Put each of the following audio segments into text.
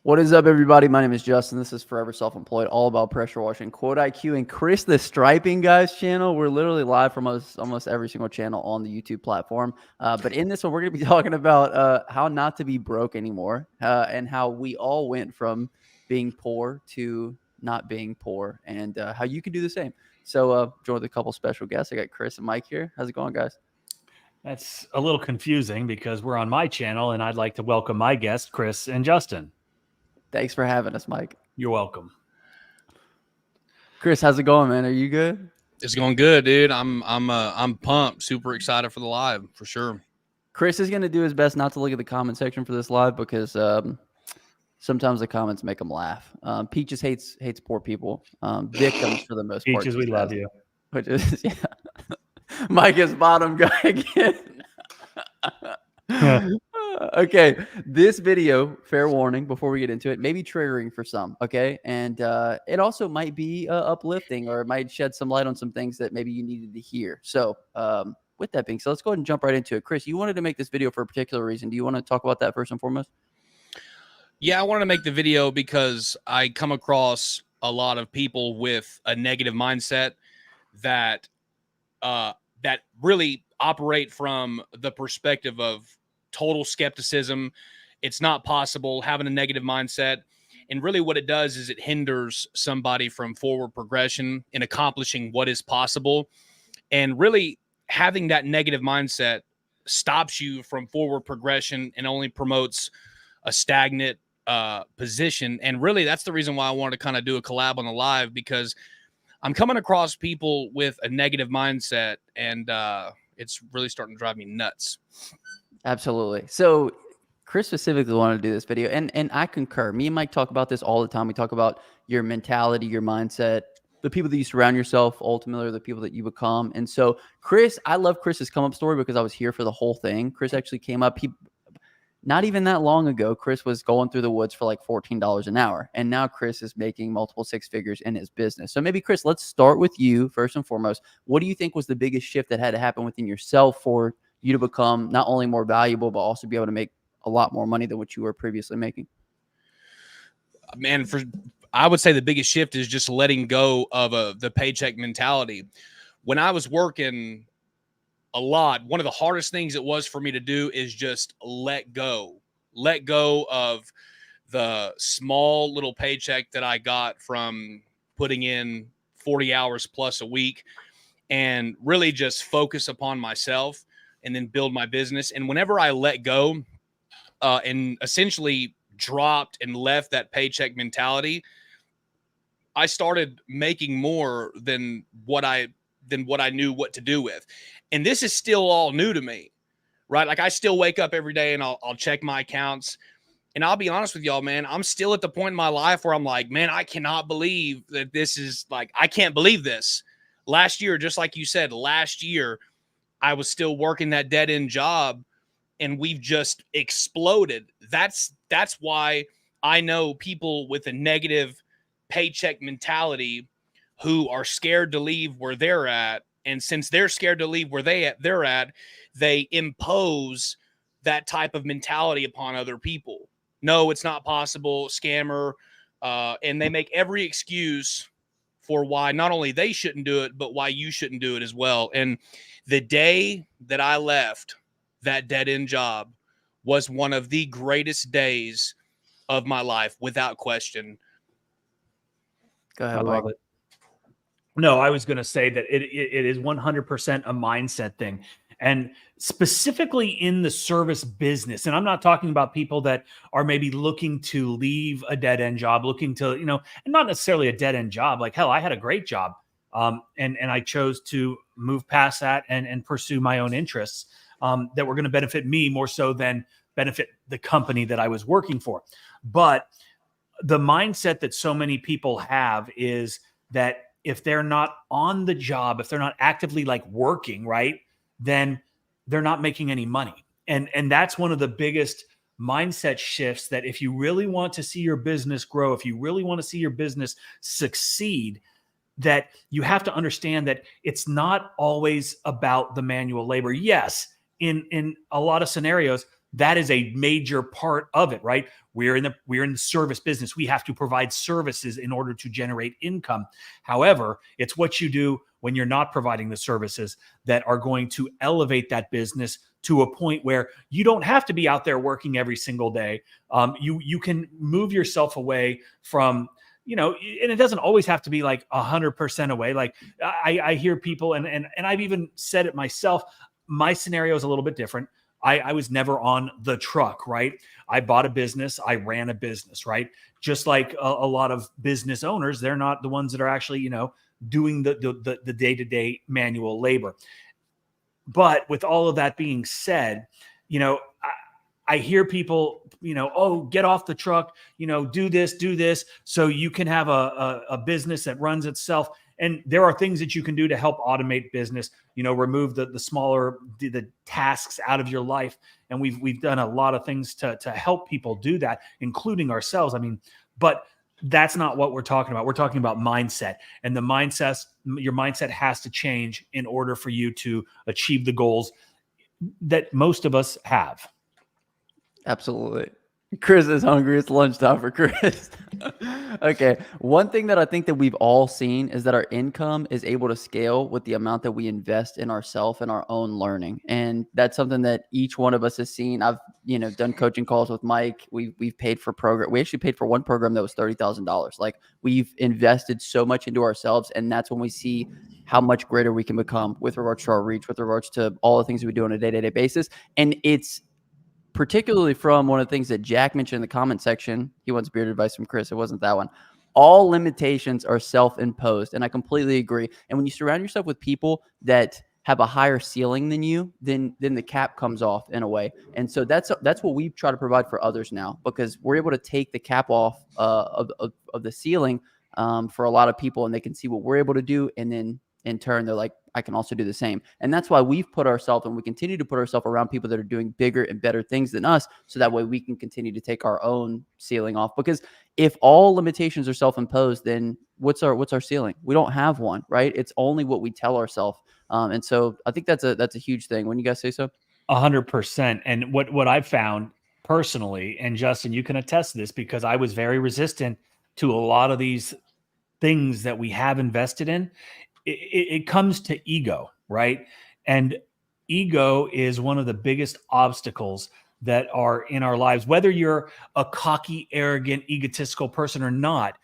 What is up, everybody? My name is Justin. This is Forever Self-Employed, all about pressure washing, quote IQ, and Chris, the Striping Guys channel. We're literally live from almost every single channel on the YouTube platform. But in this one, we're going to be talking about how not to be broke anymore and how we all went from being poor to not being poor and how you can do the same. So joined with a couple special guests. I got Chris and Mike here. How's it going, guys? That's a little confusing because we're on my channel and I'd like to welcome my guests, Chris and Justin. Thanks for having us, Mike. You're welcome. Chris, how's it going, man? Are you good? It's going good, dude. I'm pumped, super excited for the live for sure. Chris is going to do his best not to look at the comment section for this live because sometimes the comments make him laugh. Peaches hates poor people, victims for the most part. Peaches, we love you. Which is, yeah. Mike is bottom guy again. Okay, this video, fair warning before we get into it, may be triggering for some, okay? And it also might be uplifting, or it might shed some light on some things that maybe you needed to hear. So with that being said, let's go ahead and jump right into it. Chris, you wanted to make this video for a particular reason. Do you want to talk about that first and foremost? Yeah, I wanted to make the video because I come across a lot of people with a negative mindset that that really operate from the perspective of total skepticism. It's not possible, having a negative mindset. And really what it does is it hinders somebody from forward progression in accomplishing what is possible. And really having that negative mindset stops you from forward progression and only promotes a stagnant position. And really that's the reason why I wanted to kind of do a collab on the live, because I'm coming across people with a negative mindset, and it's really starting to drive me nuts. Absolutely. So Chris specifically wanted to do this video, and I concur. Me and Mike talk about this all the time. We talk about your mentality, your mindset, the people that you surround yourself ultimately are the people that you become. And so Chris, I love Chris's come up story because I was here for the whole thing. Chris actually came up. Not even that long ago, Chris was going through the woods for like $14 an hour. And now Chris is making multiple six figures in his business. So maybe, Chris, let's start with you first and foremost. What do you think was the biggest shift that had to happen within yourself for you to become not only more valuable, but also be able to make a lot more money than what you were previously making? Man, I would say the biggest shift is just letting go of the paycheck mentality. When I was working a lot, one of the hardest things it was for me to do is just let go of the small little paycheck that I got from putting in 40 hours plus a week, and really just focus upon myself and then build my business. And whenever I let go and essentially dropped and left that paycheck mentality, I started making more than what I knew what to do with. And this is still all new to me, right? Like I still wake up every day and I'll check my accounts. And I'll be honest with y'all, man, I'm still at the point in my life where I'm like, man, I cannot believe that this is like, I can't believe this. Last year, just like you said, last year, I was still working that dead end job and we've just exploded. That's why I know people with a negative paycheck mentality who are scared to leave where they're at. And since they're scared to leave where they're at, they impose that type of mentality upon other people. No, it's not possible, scammer. And they make every excuse for why not only they shouldn't do it, but why you shouldn't do it as well. And the day that I left that dead end job was one of the greatest days of my life, without question. Go ahead, I Mike. love it. No, I was going to say that it is 100% a mindset thing. And specifically in the service business, and I'm not talking about people that are maybe looking to leave a dead end job, looking to, and not necessarily a dead end job. Like, hell, I had a great job. And I chose to move past that and pursue my own interests that were going to benefit me more so than benefit the company that I was working for. But the mindset that so many people have is that if they're not on the job, if they're not actively like working, right, then they're not making any money. And that's one of the biggest mindset shifts, that if you really want to see your business grow, if you really want to see your business succeed, that you have to understand that it's not always about the manual labor. Yes, in a lot of scenarios, that is a major part of it, right? We're in the service business. We have to provide services in order to generate income. However, it's what you do when you're not providing the services that are going to elevate that business to a point where you don't have to be out there working every single day. You can move yourself away from, and it doesn't always have to be like 100% away. Like I hear people, and I've even said it myself. My scenario is a little bit different. I was never on the truck, right? I bought a business. I ran a business, right? Just like a lot of business owners, they're not the ones that are actually, doing the day-to-day manual labor. But with all of that being said, I hear people, oh, get off the truck, do this, so you can have a business that runs itself. And there are things that you can do to help automate business, remove the smaller, the tasks out of your life. And we've done a lot of things to help people do that, including ourselves. I mean, but that's not what we're talking about. We're talking about mindset, and your mindset has to change in order for you to achieve the goals that most of us have. Absolutely. Chris is hungry. It's lunchtime for Chris. Okay. One thing that I think that we've all seen is that our income is able to scale with the amount that we invest in ourselves and our own learning. And that's something that each one of us has seen. I've, done coaching calls with Mike. We've paid for program. We actually paid for one program that was $30,000. Like, we've invested so much into ourselves. And that's when we see how much greater we can become with regards to our reach, with regards to all the things we do on a day-to-day basis. And it's particularly from one of the things that Jack mentioned in the comment section. He wants beard advice from Chris. It wasn't that one. All limitations are self-imposed, and I completely agree. And when you surround yourself with people that have a higher ceiling than you, then the cap comes off in a way. And so that's what we try to provide for others now, because we're able to take the cap off of the ceiling for a lot of people, and they can see what we're able to do, and then in turn, they're like, I can also do the same. And that's why we've put ourselves, and we continue to put ourselves around people that are doing bigger and better things than us. So that way we can continue to take our own ceiling off. Because if all limitations are self-imposed, then what's our ceiling? We don't have one, right? It's only what we tell ourselves. And so I think that's a huge thing. Wouldn't you guys say so? 100%. And what I've found personally, and Justin, you can attest to this, because I was very resistant to a lot of these things that we have invested in. It comes to ego, right? And ego is one of the biggest obstacles that are in our lives. Whether you're a cocky, arrogant, egotistical person or not,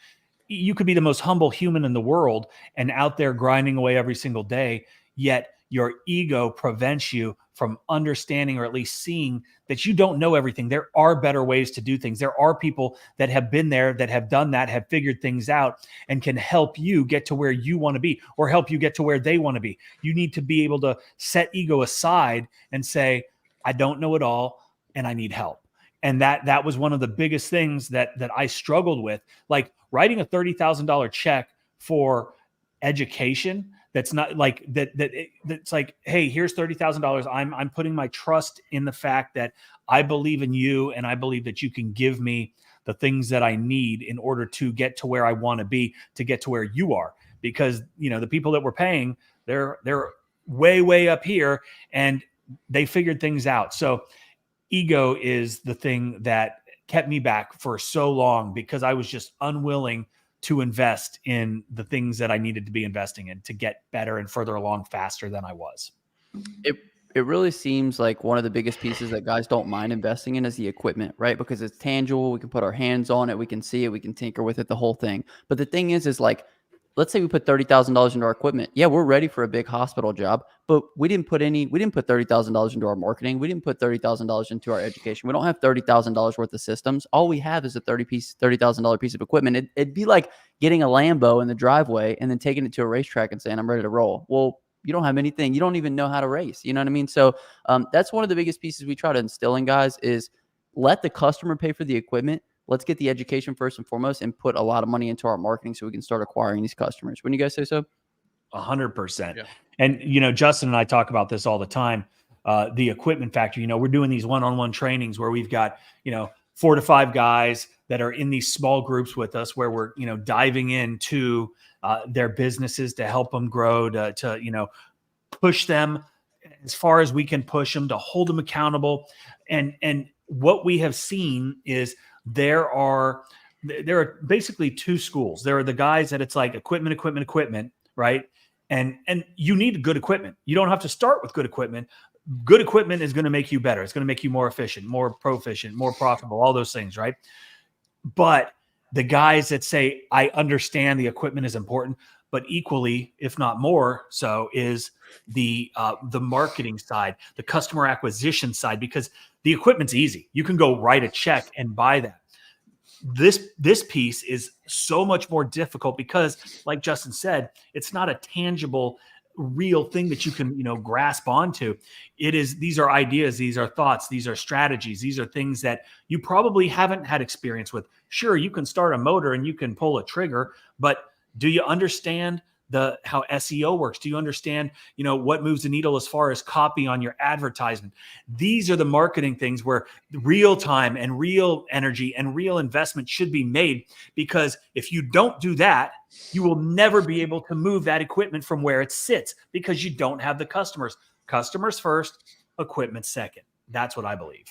you could be the most humble human in the world and out there grinding away every single day, yet your ego prevents you from understanding, or at least seeing, that you don't know everything. There are better ways to do things. There are people that have been there, that have done that, have figured things out, and can help you get to where you want to be, or help you get to where they want to be. You need to be able to set ego aside and say, I don't know it all, and I need help. And that was one of the biggest things that I struggled with. Like, writing a $30,000 check for education, that's not like that's like, hey, here's $30,000. I'm putting my trust in the fact that I believe in you, and I believe that you can give me the things that I need in order to get to where I want to be, to get to where you are. Because the people that we're paying, they're way up here, and they figured things out. So ego is the thing that kept me back for so long, because I was just unwilling to invest in the things that I needed to be investing in to get better and further along faster than I was. It really seems like one of the biggest pieces that guys don't mind investing in is the equipment, right? Because it's tangible. We can put our hands on it. We can see it. We can tinker with it, the whole thing. But the thing is like, let's say we put $30,000 into our equipment. Yeah, we're ready for a big hospital job, but we didn't put $30,000 into our marketing. We didn't put $30,000 into our education. We don't have $30,000 worth of systems. All we have is a $30,000 piece of equipment. It'd be like getting a Lambo in the driveway and then taking it to a racetrack and saying, I'm ready to roll. Well, you don't have anything. You don't even know how to race. You know what I mean? So that's one of the biggest pieces we try to instill in guys is let the customer pay for the equipment. Let's get the education first and foremost, and put a lot of money into our marketing so we can start acquiring these customers. Wouldn't you guys say so? 100%. Yeah. And, Justin and I talk about this all the time. The equipment factor, we're doing these one-on-one trainings where we've got, 4 to 5 guys that are in these small groups with us, where we're, diving into their businesses to help them grow, to push them as far as we can push them, to hold them accountable. And what we have seen is there are basically two schools. There are the guys that it's like equipment, right? And you need good equipment. You don't have to start with good equipment. Good equipment is going to make you better. It's going to make you more efficient, more proficient, more profitable, all those things, right? But the guys that say, I understand the equipment is important, but equally, if not more so, is the marketing side, the customer acquisition side, because the equipment's easy. You can go write a check and buy that. This piece is so much more difficult because, like Justin said, it's not a tangible, real thing that you can grasp onto. These are ideas, these are thoughts, these are strategies, these are things that you probably haven't had experience with. Sure, you can start a motor and you can pull a trigger, but do you understand how SEO works? Do you understand what moves the needle as far as copy on your advertisement? These are the marketing things where real time and real energy and real investment should be made, because if you don't do that, you will never be able to move that equipment from where it sits, because you don't have the customers. Customers first, equipment second. That's what I believe.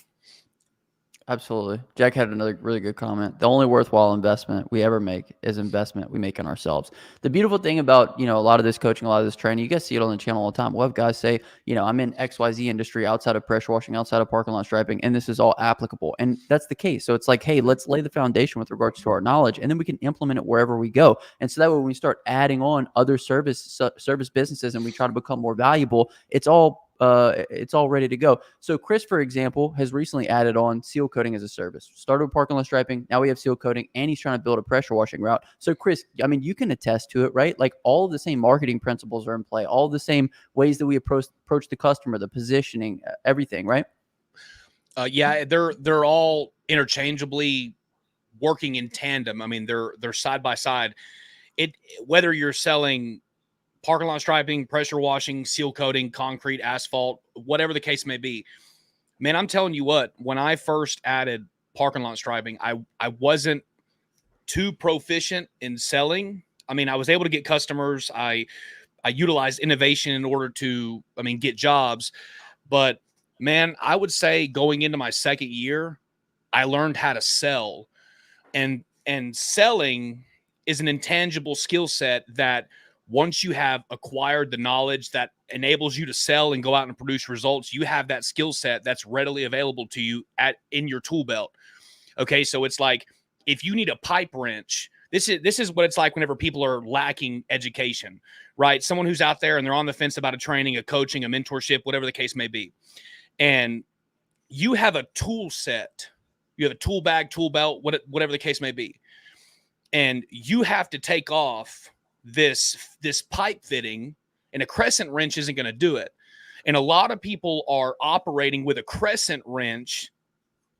Absolutely. Jack had another really good comment. The only worthwhile investment we ever make is investment we make in ourselves. The beautiful thing about, a lot of this coaching, a lot of this training, you guys see it on the channel all the time. We'll have guys say, I'm in XYZ industry outside of pressure washing, outside of parking lot striping, and this is all applicable. And that's the case. So it's like, hey, let's lay the foundation with regards to our knowledge, and then we can implement it wherever we go. And so that way, when we start adding on other service businesses and we try to become more valuable, it's all ready to go. So Chris, for example, has recently added on seal coating as a service. Started with parking lot striping. Now we have seal coating, and he's trying to build a pressure washing route. So Chris, you can attest to it, right? Like, all of the same marketing principles are in play, all the same ways that we approach the customer, the positioning, everything, right? Yeah, they're all interchangeably working in tandem. They're side by side. Whether you're selling parking lot striping, pressure washing, seal coating, concrete, asphalt, whatever the case may be. Man, I'm telling you what, when I first added parking lot striping, I wasn't too proficient in selling. I was able to get customers. I utilized innovation in order to, get jobs. But man, I would say going into my second year, I learned how to sell. And selling is an intangible skill set that, once you have acquired the knowledge that enables you to sell and go out and produce results, you have that skill set that's readily available to you in your tool belt. Okay, so it's like, if you need a pipe wrench, this is what it's like whenever people are lacking education, right? Someone who's out there and they're on the fence about a training, a coaching, a mentorship, whatever the case may be. And you have a tool set, you have a tool bag, tool belt, whatever the case may be. And you have to take off this pipe fitting, and a crescent wrench isn't going to do it. And a lot of people are operating with a crescent wrench,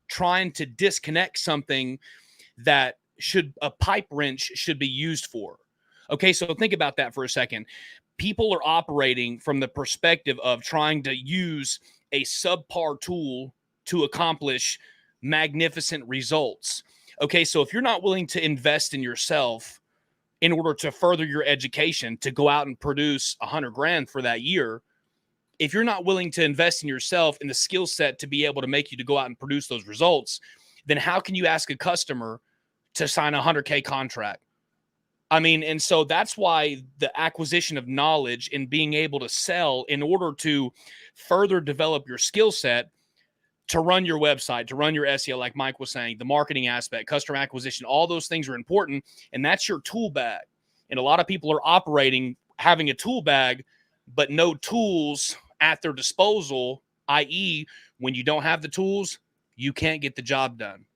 trying to disconnect something that a pipe wrench should be used for. Okay, so think about that for a second. People are operating from the perspective of trying to use a subpar tool to accomplish magnificent results. Okay, so if you're not willing to invest in yourself in order to further your education, to go out and produce $100,000 for that year, if you're not willing to invest in yourself, in the skill set to be able to make you to go out and produce those results, then how can you ask a customer to sign a $100K contract? And so that's why the acquisition of knowledge and being able to sell in order to further develop your skill set, to run your website, to run your SEO, like Mike was saying, the marketing aspect, customer acquisition, all those things are important. And that's your tool bag. And a lot of people are operating having a tool bag, but no tools at their disposal, i.e., when you don't have the tools, you can't get the job done.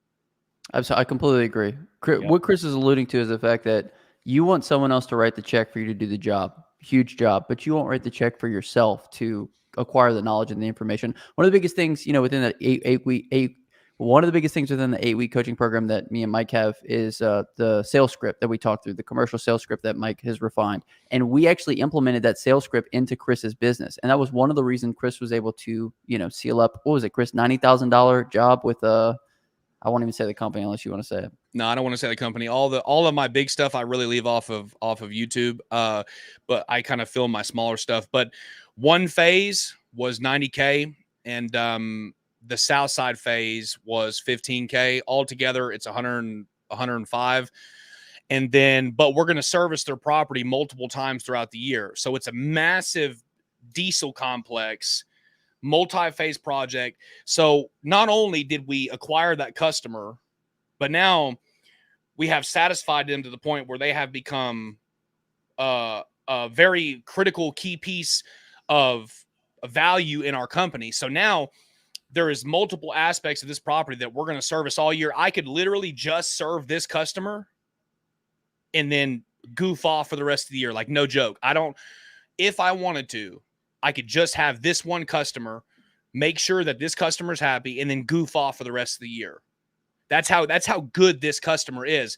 I completely agree. Yep. What Chris is alluding to is the fact that you want someone else to write the check for you to do the job, huge job, but you won't write the check for yourself to acquire the knowledge and the information. One of the biggest things, within that one of the biggest things within the 8-week coaching program that me and Mike have is the sales script that we talked through, the commercial sales script that Mike has refined. And we actually implemented that sales script into Chris's business. And that was one of the reasons Chris was able to, seal up, what was it, Chris, $90,000 job with I won't even say the company unless you want to say it. No, I don't want to say the company. All of my big stuff I really leave off of YouTube. But I kind of film my smaller stuff. But one phase was 90K, and the south side phase was 15K. Altogether, it's 105. And then, but we're going to service their property multiple times throughout the year. So it's a massive diesel complex, multi-phase project. So not only did we acquire that customer, but now we have satisfied them to the point where they have become a very critical key piece of value in our company. So now there is multiple aspects of this property that we're going to service all year. I could literally just serve this customer and then goof off for the rest of the year. Like, no joke. If I wanted to, I could just have this one customer, make sure that this customer's happy, and then goof off for the rest of the year. That's how good this customer is.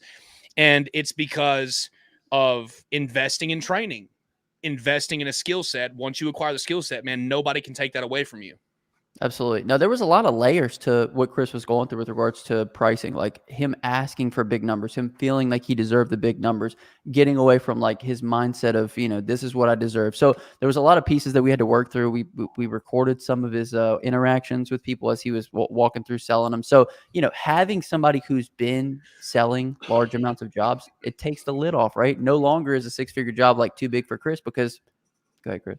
And it's because of investing in training, investing in a skill set. Once you acquire the skill set, man, nobody can take that away from you. Absolutely. No, there was a lot of layers to what Chris was going through with regards to pricing, like him asking for big numbers, him feeling like he deserved the big numbers, getting away from like his mindset of, this is what I deserve. So there was a lot of pieces that we had to work through. We recorded some of his interactions with people as he was walking through selling them. So, having somebody who's been selling large amounts of jobs, it takes the lid off, right? No longer is a 6-figure job like too big for Chris because, go ahead, Chris.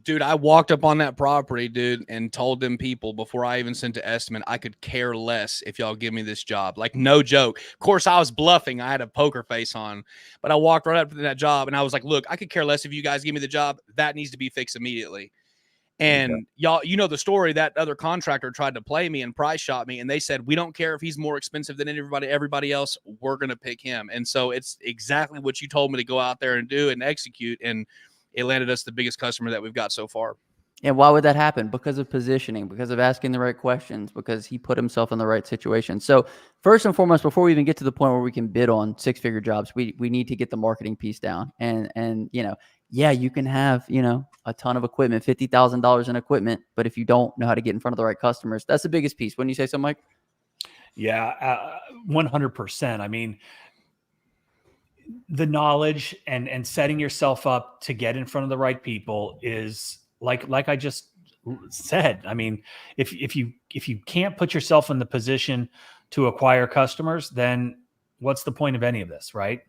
Dude, I walked up on that property, dude, and told them people before I even sent the estimate, I could care less if y'all give me this job. Like, no joke. Of course, I was bluffing. I had a poker face on, but I walked right up to that job and I was like, look, I could care less if you guys give me the job. That needs to be fixed immediately. And y'all, the story, that other contractor tried to play me and price shot me. And they said, we don't care if he's more expensive than everybody else. We're going to pick him. And so it's exactly what you told me to go out there and do and execute. And it landed us the biggest customer that we've got so far. And why would that happen? Because of positioning, because of asking the right questions, because he put himself in the right situation. So first and foremost, before we even get to the point where we can bid on 6-figure jobs, we need to get the marketing piece down. And you can have, a ton of equipment, $50,000 in equipment, but if you don't know how to get in front of the right customers, that's the biggest piece. Wouldn't you say so, Mike? Yeah, 100%. I mean, the knowledge and setting yourself up to get in front of the right people is like I just said. I mean, if you can't put yourself in the position to acquire customers, then what's the point of any of this, right?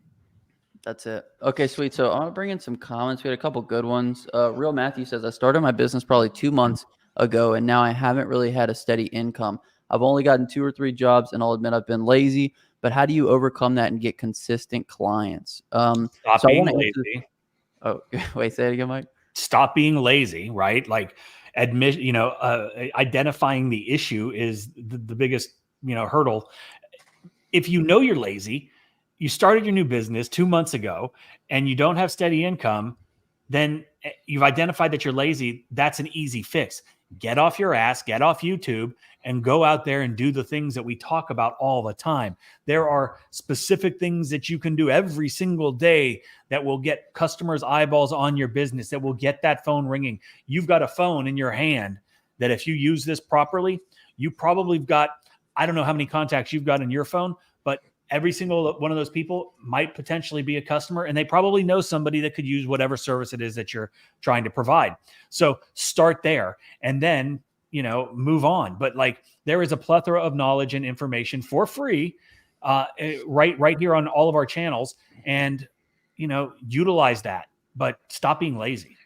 That's it. Okay, sweet. So I'm gonna bring in some comments. We had a couple good ones. Real Matthew says, I started my business probably 2 months ago, and now I haven't really had a steady income. I've only gotten 2 or 3 jobs, and I'll admit I've been lazy. But how do you overcome that and get consistent clients? Stop being lazy. Oh, wait, say it again, Mike. Stop being lazy, right? Like identifying the issue is the biggest, hurdle. If you know you're lazy, you started your new business 2 months ago and you don't have steady income, then you've identified that you're lazy. That's an easy fix. Get off your ass, get off YouTube, and go out there and do the things that we talk about all the time. There are specific things that you can do every single day that will get customers' eyeballs on your business, that will get that phone ringing. You've got a phone in your hand that if you use this properly, you probably got, I don't know how many contacts you've got in your phone, but every single one of those people might potentially be a customer, and they probably know somebody that could use whatever service it is that you're trying to provide. So start there and then, move on. But like, there is a plethora of knowledge and information for free, right here on all of our channels, and, utilize that, but stop being lazy.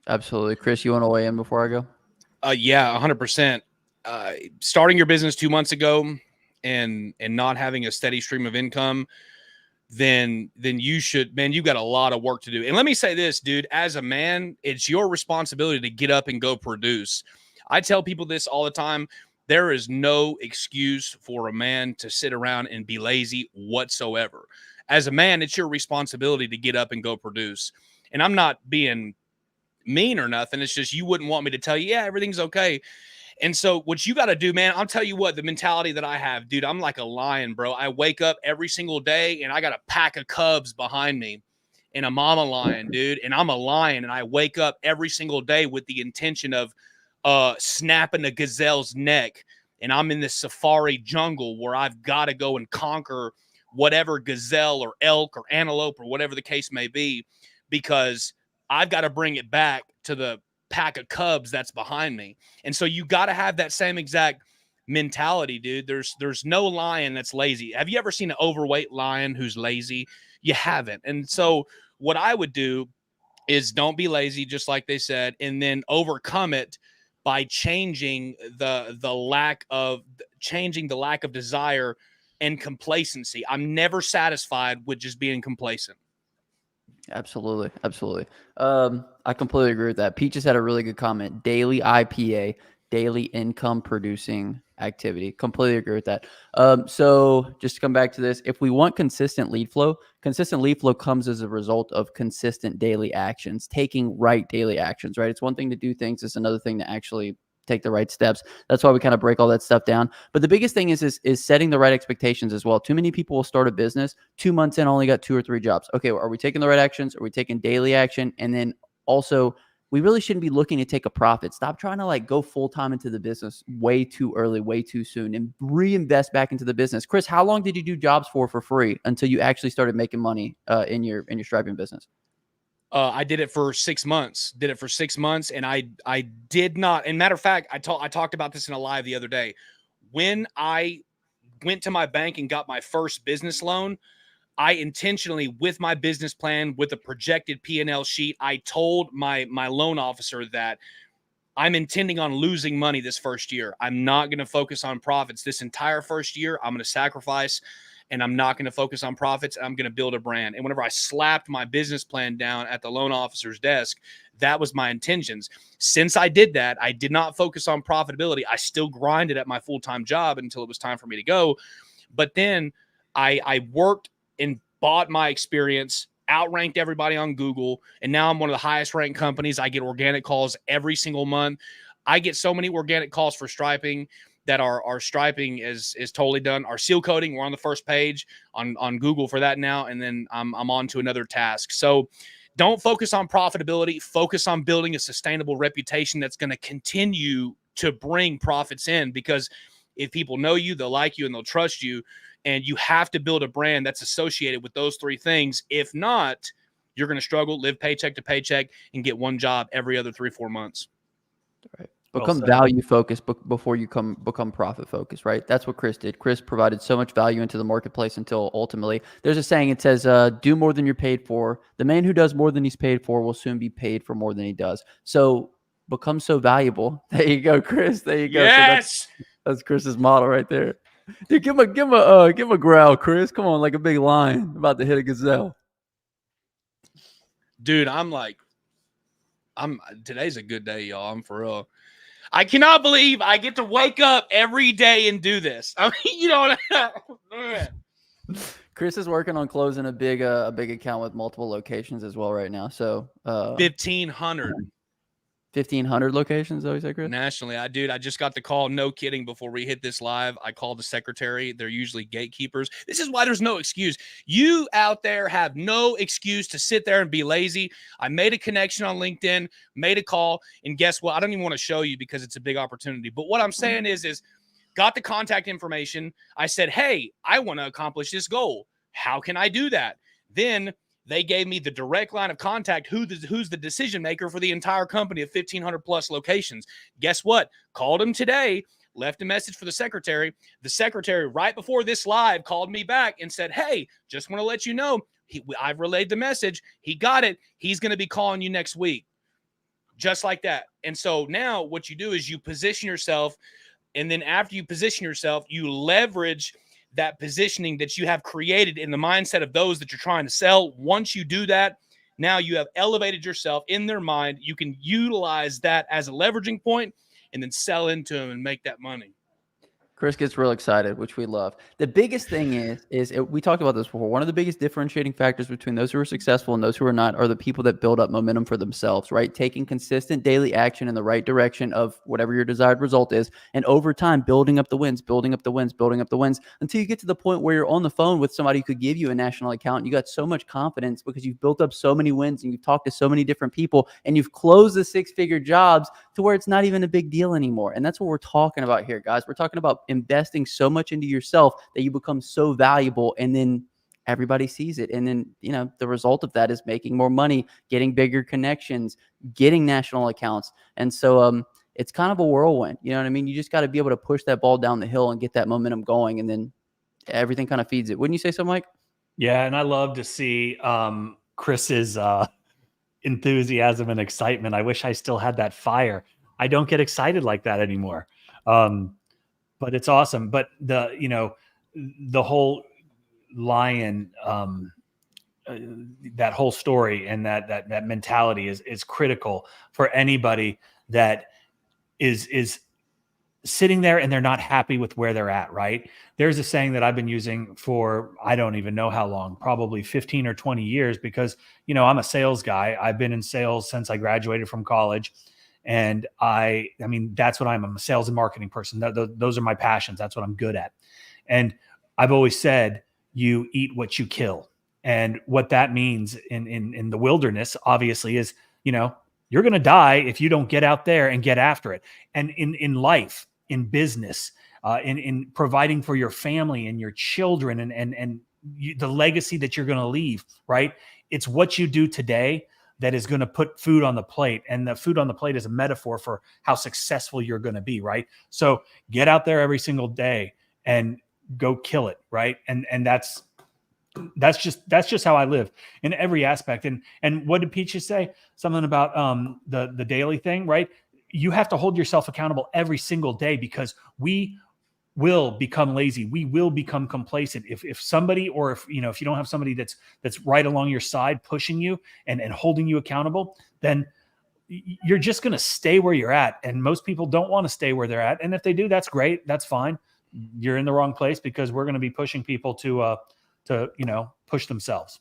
Absolutely. Chris, you want to weigh in before I go? Yeah, 100%. Starting your business 2 months ago, and not having a steady stream of income, then you should, man, you've got a lot of work to do. And let me say this, dude, as a man, it's your responsibility to get up and go produce. I tell people this all the time. There is no excuse for a man to sit around and be lazy whatsoever. As a man, it's your responsibility to get up and go produce. And I'm not being mean or nothing. It's just, you wouldn't want me to tell you, yeah, everything's okay. And so what you got to do, man, I'll tell you what, the mentality that I have, dude, I'm like a lion, bro. I wake up every single day and I got a pack of cubs behind me and a mama lion, dude. And I'm a lion, and I wake up every single day with the intention of snapping a gazelle's neck. And I'm in this safari jungle where I've got to go and conquer whatever gazelle or elk or antelope or whatever the case may be, because I've got to bring it back to the pack of cubs that's behind me. And so you got to have that same exact mentality, dude. There's no lion that's lazy. Have you ever seen an overweight lion who's lazy? You haven't. And so what I would do is don't be lazy, just like they said, and then overcome it by changing the lack of desire and complacency. I'm never satisfied with just being complacent. Absolutely. Absolutely. I completely agree with that. Peaches had a really good comment. Daily IPA, daily income producing activity. Completely agree with that. So just to come back to this, if we want consistent lead flow comes as a result of consistent daily actions, taking right daily actions, right? It's one thing to do things. It's another thing to actually take the right steps. That's why we kind of break all that stuff down. But the biggest thing is setting the right expectations as well. Too many people will start a business 2 months in, only got 2 or 3 jobs. Okay, are we taking the right actions? Are we taking daily action? And then also, we really shouldn't be looking to take a profit. Stop trying to like go full time into the business way too early, way too soon, and reinvest back into the business. Chris, how long did you do jobs for free until you actually started making money in your striping business? I did it for 6 months. And I did not. And matter of fact, I talked about this in a live the other day. When I went to my bank and got my first business loan, I intentionally, with my business plan, with a projected P&L sheet, I told my loan officer that I'm intending on losing money this first year. I'm not going to focus on profits this entire first year. I'm going to sacrifice, and I'm not going to focus on profits. I'm going to build a brand. And whenever I slapped my business plan down at the loan officer's desk, that was my intentions. Since I did that, I did not focus on profitability. I still grinded at my full-time job until it was time for me to go. But then I worked and bought my experience, outranked everybody on Google, and now I'm one of the highest ranked companies. I get organic calls every single month. I get so many organic calls for striping that our striping is totally done. Our seal coating, we're on the first page on Google for that now, and then I'm on to another task. So don't focus on profitability. Focus on building a sustainable reputation that's going to continue to bring profits in, because if people know you, they'll like you and they'll trust you. And you have to build a brand that's associated with those 3 things. If not, you're going to struggle, live paycheck to paycheck, and get one job every other 3-4 months. Right. Become value focused before you become profit focused, right? That's what Chris did. Chris provided so much value into the marketplace until ultimately, there's a saying, it says, do more than you're paid for. The man who does more than he's paid for will soon be paid for more than he does. So become so valuable. There you go, Chris. There you go. Yes. So that's Chris's model right there. Dude, give him a growl, Chris. Come on, like a big lion about to hit a gazelle. Dude, today's a good day, y'all. I'm for real. I cannot believe I get to wake up every day and do this. I mean, you know what? Chris is working on closing a big account with multiple locations as well right now. So 1,500. 1,500 locations, though, you said, Chris? Nationally. I just got the call, no kidding, before we hit this live. I called the secretary. They're usually gatekeepers. This is why there's no excuse. You out there have no excuse to sit there and be lazy. I made a connection on LinkedIn, made a call, and guess what? I don't even want to show you because it's a big opportunity. But what I'm saying is got the contact information. I said, hey, I want to accomplish this goal. How can I do that? Then they gave me the direct line of contact, who's the decision maker for the entire company of 1,500 plus locations. Guess what? Called him today, left a message for the secretary. The secretary, right before this live, called me back and said, hey, just want to let you know, I've relayed the message. He got it. He's going to be calling you next week. Just like that. And so now what you do is you position yourself, and then after you position yourself, you leverage that positioning that you have created in the mindset of those that you're trying to sell. Once you do that, now you have elevated yourself in their mind. You can utilize that as a leveraging point and then sell into them and make that money. Chris gets real excited, which we love. The biggest thing is we talked about this before. One of the biggest differentiating factors between those who are successful and those who are not are the people that build up momentum for themselves, right? Taking consistent daily action in the right direction of whatever your desired result is. And over time, building up the wins, building up the wins, building up the wins until you get to the point where you're on the phone with somebody who could give you a national account. And you got so much confidence because you've built up so many wins and you've talked to so many different people and you've closed the 6-figure jobs to where it's not even a big deal anymore. And that's what we're talking about here, guys. We're talking about investing so much into yourself that you become so valuable. And then everybody sees it. And then, the result of that is making more money, getting bigger connections, getting national accounts. And so, it's kind of a whirlwind. You know what I mean? You just got to be able to push that ball down the hill and get that momentum going. And then everything kind of feeds it. Wouldn't you say so, Mike? Yeah. And I love to see Chris's enthusiasm and excitement. I wish I still had that fire. I don't get excited like that anymore. But it's awesome. But the whole lion, that whole story and that mentality is critical for anybody that is sitting there and they're not happy with where they're at, right? There's a saying that I've been using for, I don't even know how long, probably 15 or 20 years, because, I'm a sales guy. I've been in sales since I graduated from college. And I mean, that's what I'm a sales and marketing person. Those are my passions. That's what I'm good at. And I've always said, you eat what you kill. And what that means in the wilderness, obviously, is, you're going to die if you don't get out there and get after it. And in life, in business, in providing for your family and your children and the legacy that you're going to leave, right? It's what you do today that is going to put food on the plate. And the food on the plate is a metaphor for how successful you're going to be, right? So get out there every single day and go kill it, right? And that's just how I live in every aspect. And what did Peaches say? Something about the daily thing, right? You have to hold yourself accountable every single day, because we will become lazy. We will become complacent. If somebody, or if you don't have somebody that's right along your side, pushing you and holding you accountable, then you're just going to stay where you're at. And most people don't want to stay where they're at. And if they do, that's great. That's fine. You're in the wrong place, because we're going to be pushing people to push themselves.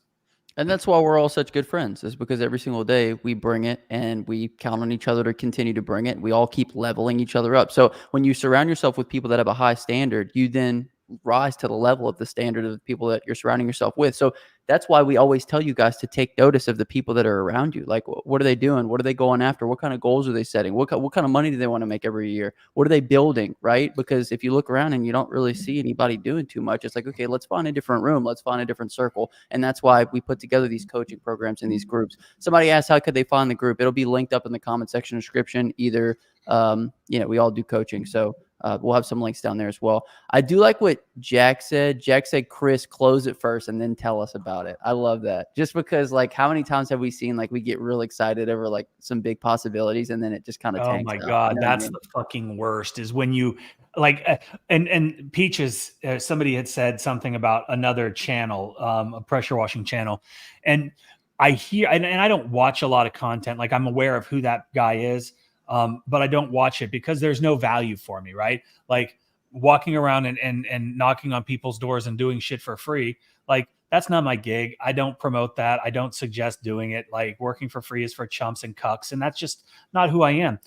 And that's why we're all such good friends, is because every single day we bring it and we count on each other to continue to bring it. We all keep leveling each other up. So when you surround yourself with people that have a high standard, you then rise to the level of the standard of the people that you're surrounding yourself with. So that's why we always tell you guys to take notice of the people that are around you. Like, what are they doing? What are they going after? What kind of goals are they setting? What kind of money do they want to make every year? What are they building, right? Because if you look around and you don't really see anybody doing too much, it's like, okay, let's find a different room. Let's find a different circle. And that's why we put together these coaching programs in these groups. Somebody asked, how could they find the group? It'll be linked up in the comment section description. Either, we all do coaching. So we'll have some links down there as well. I do like what Jack said. Jack said, Chris, close it first and then tell us about it. I love that. Just because, like, how many times have we seen, like, we get real excited over, like, some big possibilities and then it just kind of tanks out. Oh my God. That's the fucking worst, is when you like, and Peaches, somebody had said something about another channel, a pressure washing channel. And I hear, and I don't watch a lot of content. Like, I'm aware of who that guy is. But I don't watch it because there's no value for me, right? Like, walking around and knocking on people's doors and doing shit for free. Like, that's not my gig. I don't promote that. I don't suggest doing it. Like, working for free is for chumps and cucks. And that's just not who I am.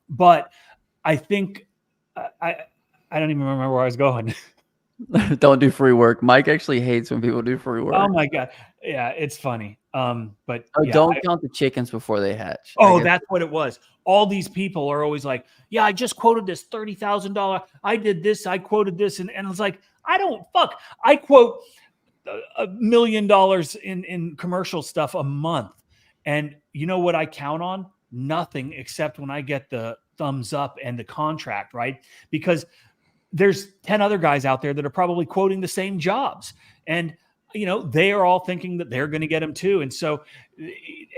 But I think I don't even remember where I was going. Don't do free work. Mike actually hates when people do free work. Oh my God. Yeah, it's funny. But yeah, don't count the chickens before they hatch. Oh, that's what it was. All these people are always like, yeah, I just quoted this $30,000. I did this. I quoted this. And it's like, I quote $1 million in commercial stuff a month. And you know what I count on? Nothing, except when I get the thumbs up and the contract, right? Because there's 10 other guys out there that are probably quoting the same jobs. And they are all thinking that they're going to get them too. And so,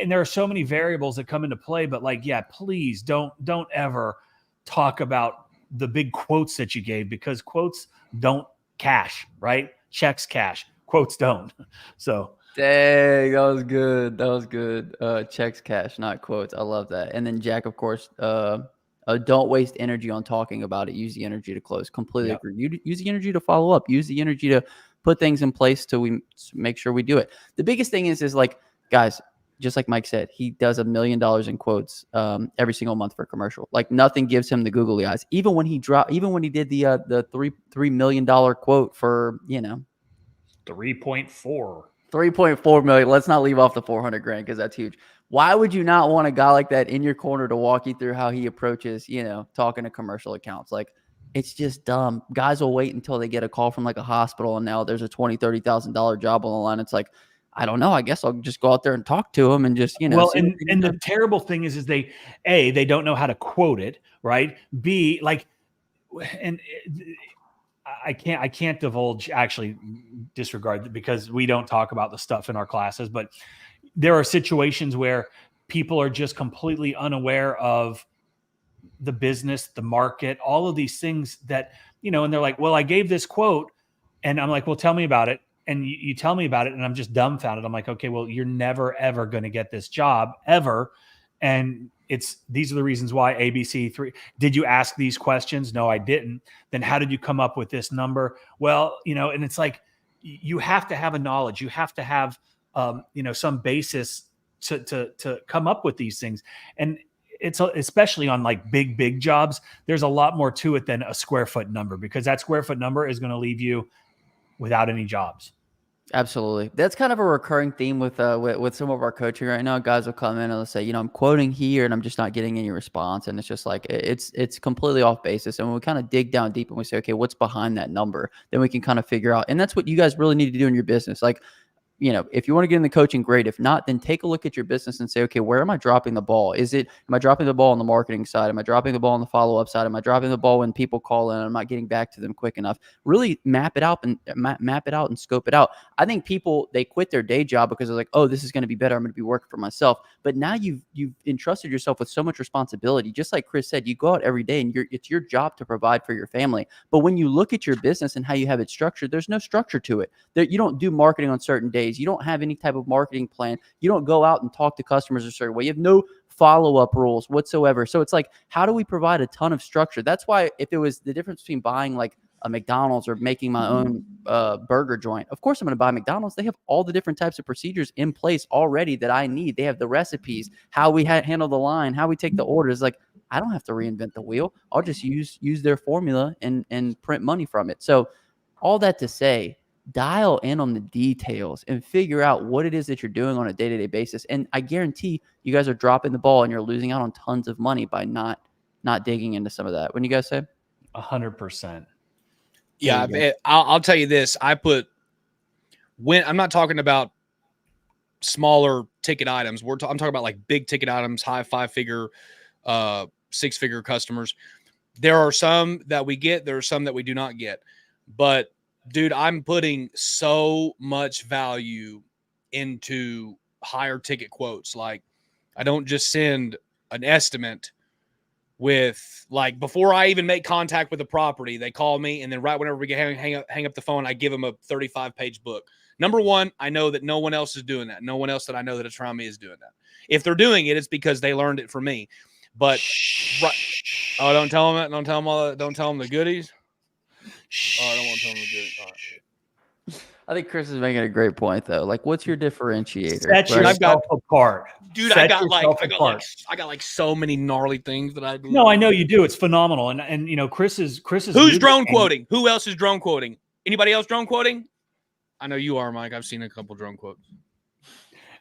and there are so many variables that come into play, but like, yeah, please don't ever talk about the big quotes that you gave, because quotes don't cash, right? Checks cash, quotes don't. So. Dang, that was good. That was good. Checks cash, not quotes. I love that. And then Jack, of course, don't waste energy on talking about it. Use the energy to close. Completely agree. Use the energy to follow up. Use the energy to put things in place till we make sure we do it. The biggest thing is like, guys, just like Mike said, he does $1 million in quotes every single month for a commercial. Like, nothing gives him the googly eyes. Even when he did the $3 million quote for 3.4 million. Let's not leave off the 400 grand, because that's huge. Why would you not want a guy like that in your corner to walk you through how he approaches, talking to commercial accounts? Like, It's just dumb. Guys will wait until they get a call from like a hospital, and now there's a $20,000-$30,000 job on the line. It's like, I don't know. I guess I'll just go out there and talk to them and just, Well, see what they and get the done. terrible thing is they don't know how to quote it, right? B, like, and I can't divulge, actually disregard, because we don't talk about the stuff in our classes, but there are situations where people are just completely unaware of the business, the market, all of these things that, and they're like, well, I gave this quote, and I'm like, well, tell me about it. And you tell me about it, and I'm just dumbfounded. I'm like, okay, well, you're never, ever going to get this job ever. And these are the reasons why. ABC 3. Did you ask these questions? No, I didn't. Then how did you come up with this number? Well, and it's like, you have to have a knowledge. You have to have, some basis to come up with these things. And it's especially on like big jobs, there's a lot more to it than a square foot number, because that square foot number is going to leave you without any jobs. Absolutely. That's kind of a recurring theme with some of our coaching right now. Guys will come in and they'll say, I'm quoting here and I'm just not getting any response. And it's just like, it's completely off basis. And when we kind of dig down deep and we say, okay, what's behind that number? Then we can kind of figure out. And that's what you guys really need to do in your business. Like, if you want to get in the coaching, great. If not, then take a look at your business and say, okay, where am I dropping the ball? Am I dropping the ball on the marketing side? Am I dropping the ball on the follow-up side? Am I dropping the ball when people call in and I'm not getting back to them quick enough? Really map it out and scope it out. I think people, they quit their day job because they're like, oh, this is going to be better. I'm going to be working for myself. But now you've entrusted yourself with so much responsibility. Just like Chris said, you go out every day and it's your job to provide for your family. But when you look at your business and how you have it structured, there's no structure to it. You don't do marketing on certain days. You don't have any type of marketing plan. You don't go out and talk to customers a certain way. You have no follow-up rules whatsoever. So it's like, how do we provide a ton of structure? That's why if it was the difference between buying like a McDonald's or making my own burger joint, of course I'm going to buy McDonald's. They have all the different types of procedures in place already that I need. They have the recipes, how we handle the line, how we take the orders. Like, I don't have to reinvent the wheel. I'll just use their formula and print money from it. So all that to say, dial in on the details and figure out what it is that you're doing on a day-to-day basis. And I guarantee you guys are dropping the ball and you're losing out on tons of money by not digging into some of that. Wouldn't you guys say? 100%. Yeah, I'll tell you this. I'm not talking about smaller ticket items. I'm talking about like big ticket items, high 5-figure, 6-figure customers. There are some that we get. There are some that we do not get. But dude, I'm putting so much value into higher ticket quotes. Like, I don't just send an estimate with, like, before I even make contact with the property, they call me, and then right whenever we hang up the phone, I give them a 35-page book. Number one, I know that no one else is doing that. No one else that I know that is around me is doing that. If they're doing it, it's because they learned it from me. But don't tell them that. Don't tell them the goodies. Oh, I don't want to tell them the goodies. All right. I think Chris is making a great point though. Like, what's your differentiator? Set yourself apart. Dude, I got like so many gnarly things that I do. No, I know you do. It's phenomenal. And Chris is who's drone quoting? Who else is drone quoting? Anybody else drone quoting? I know you are, Mike. I've seen a couple drone quotes.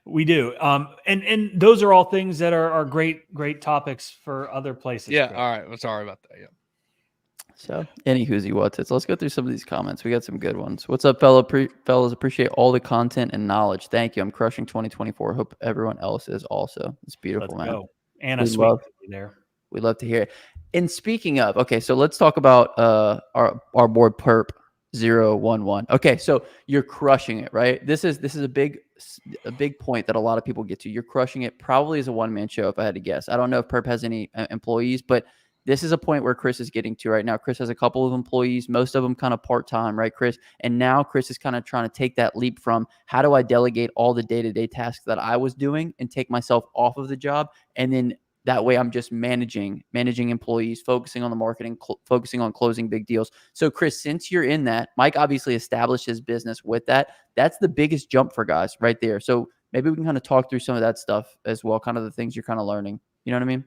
We do. And those are all things that are great topics for other places. Yeah. All right. Well, sorry about that. Yeah. So, any who's what's it. So let's go through some of these comments. We got some good ones. What's up, fellas? Appreciate all the content and knowledge. Thank you. I'm crushing 2024. Hope everyone else is also. It's beautiful, Let's man. Go. Anna, sweet there. We'd love to hear it. And speaking of, okay, so let's talk about our board perp 011. Okay, so you're crushing it, right? This is a big point that a lot of people get to. You're crushing it probably as a one-man show, if I had to guess. I don't know if perp has any employees, but this is a point where Chris is getting to right now. Chris has a couple of employees, most of them kind of part-time, right, Chris? And now Chris is kind of trying to take that leap from how do I delegate all the day-to-day tasks that I was doing and take myself off of the job, and then that way I'm just managing employees, focusing on the marketing, focusing on closing big deals. So Chris, since you're in that, Mike obviously established his business with that. That's the biggest jump for guys right there. So maybe we can kind of talk through some of that stuff as well, kind of the things you're kind of learning. You know what I mean?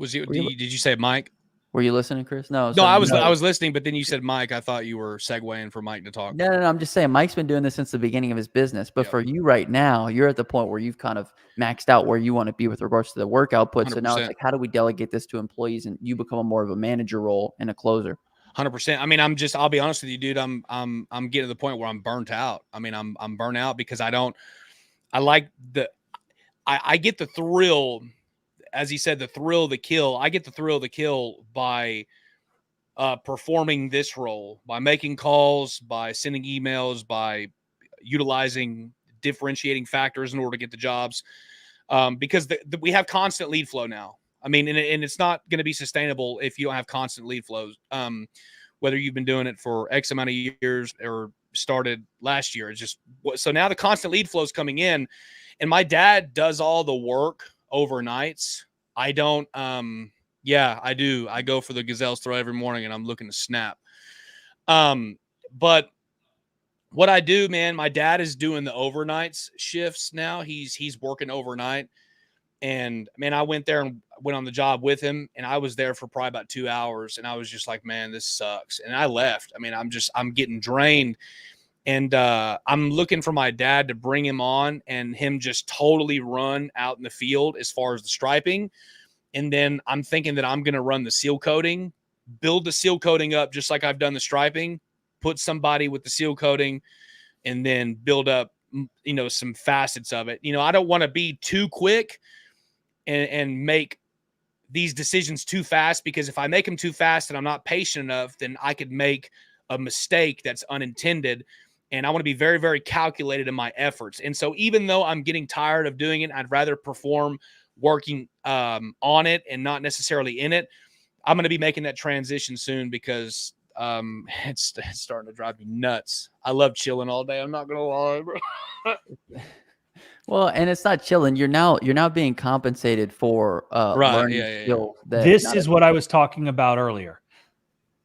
Did you say Mike? Were you listening, Chris? No. No, So I was no. listening, but then you said Mike. I thought you were segueing for Mike to talk. No, I'm just saying Mike's been doing this since the beginning of his business. But Yep. for you right now, you're at the point where you've kind of maxed out where you want to be with regards to the work output. So now 100%. it's like, how do we delegate this to employees and you become more of a manager role and a closer? 100%. I mean, I'll be honest with you, dude. I'm getting to the point where I'm burnt out. I mean, I'm burnt out because I get the thrill, as he said, the thrill of the kill. I get the thrill of the kill by performing this role, by making calls, by sending emails, by utilizing differentiating factors in order to get the jobs. Because we have constant lead flow now. I mean, and it's not going to be sustainable if you don't have constant lead flows. Whether you've been doing it for X amount of years or started last year, it's just so now the constant lead flow is coming in, and my dad does all the work overnights. I don't. Yeah, I do. I go for the gazelle's throw every morning, and I'm looking to snap. But what I do, man, my dad is doing the overnights shifts now. He's working overnight. And man, I went there and went on the job with him, and I was there for probably about 2 hours, and I was just like, man, this sucks. And I left. I mean, I'm getting drained, and I'm looking for my dad to bring him on and him just totally run out in the field as far as the striping. And then I'm thinking that I'm going to run the seal coating, build the seal coating up just like I've done the striping, put somebody with the seal coating, and then build up, some facets of it. I don't want to be too quick and make these decisions too fast, because if I make them too fast and I'm not patient enough, then I could make a mistake that's unintended. And I want to be very, very calculated in my efforts. And so even though I'm getting tired of doing it, I'd rather perform working on it and not necessarily in it. I'm going to be making that transition soon because it's starting to drive me nuts. I love chilling all day. I'm not going to lie, bro. Well, and it's not chilling. You're now being compensated for learning skills. This is what I was talking about earlier.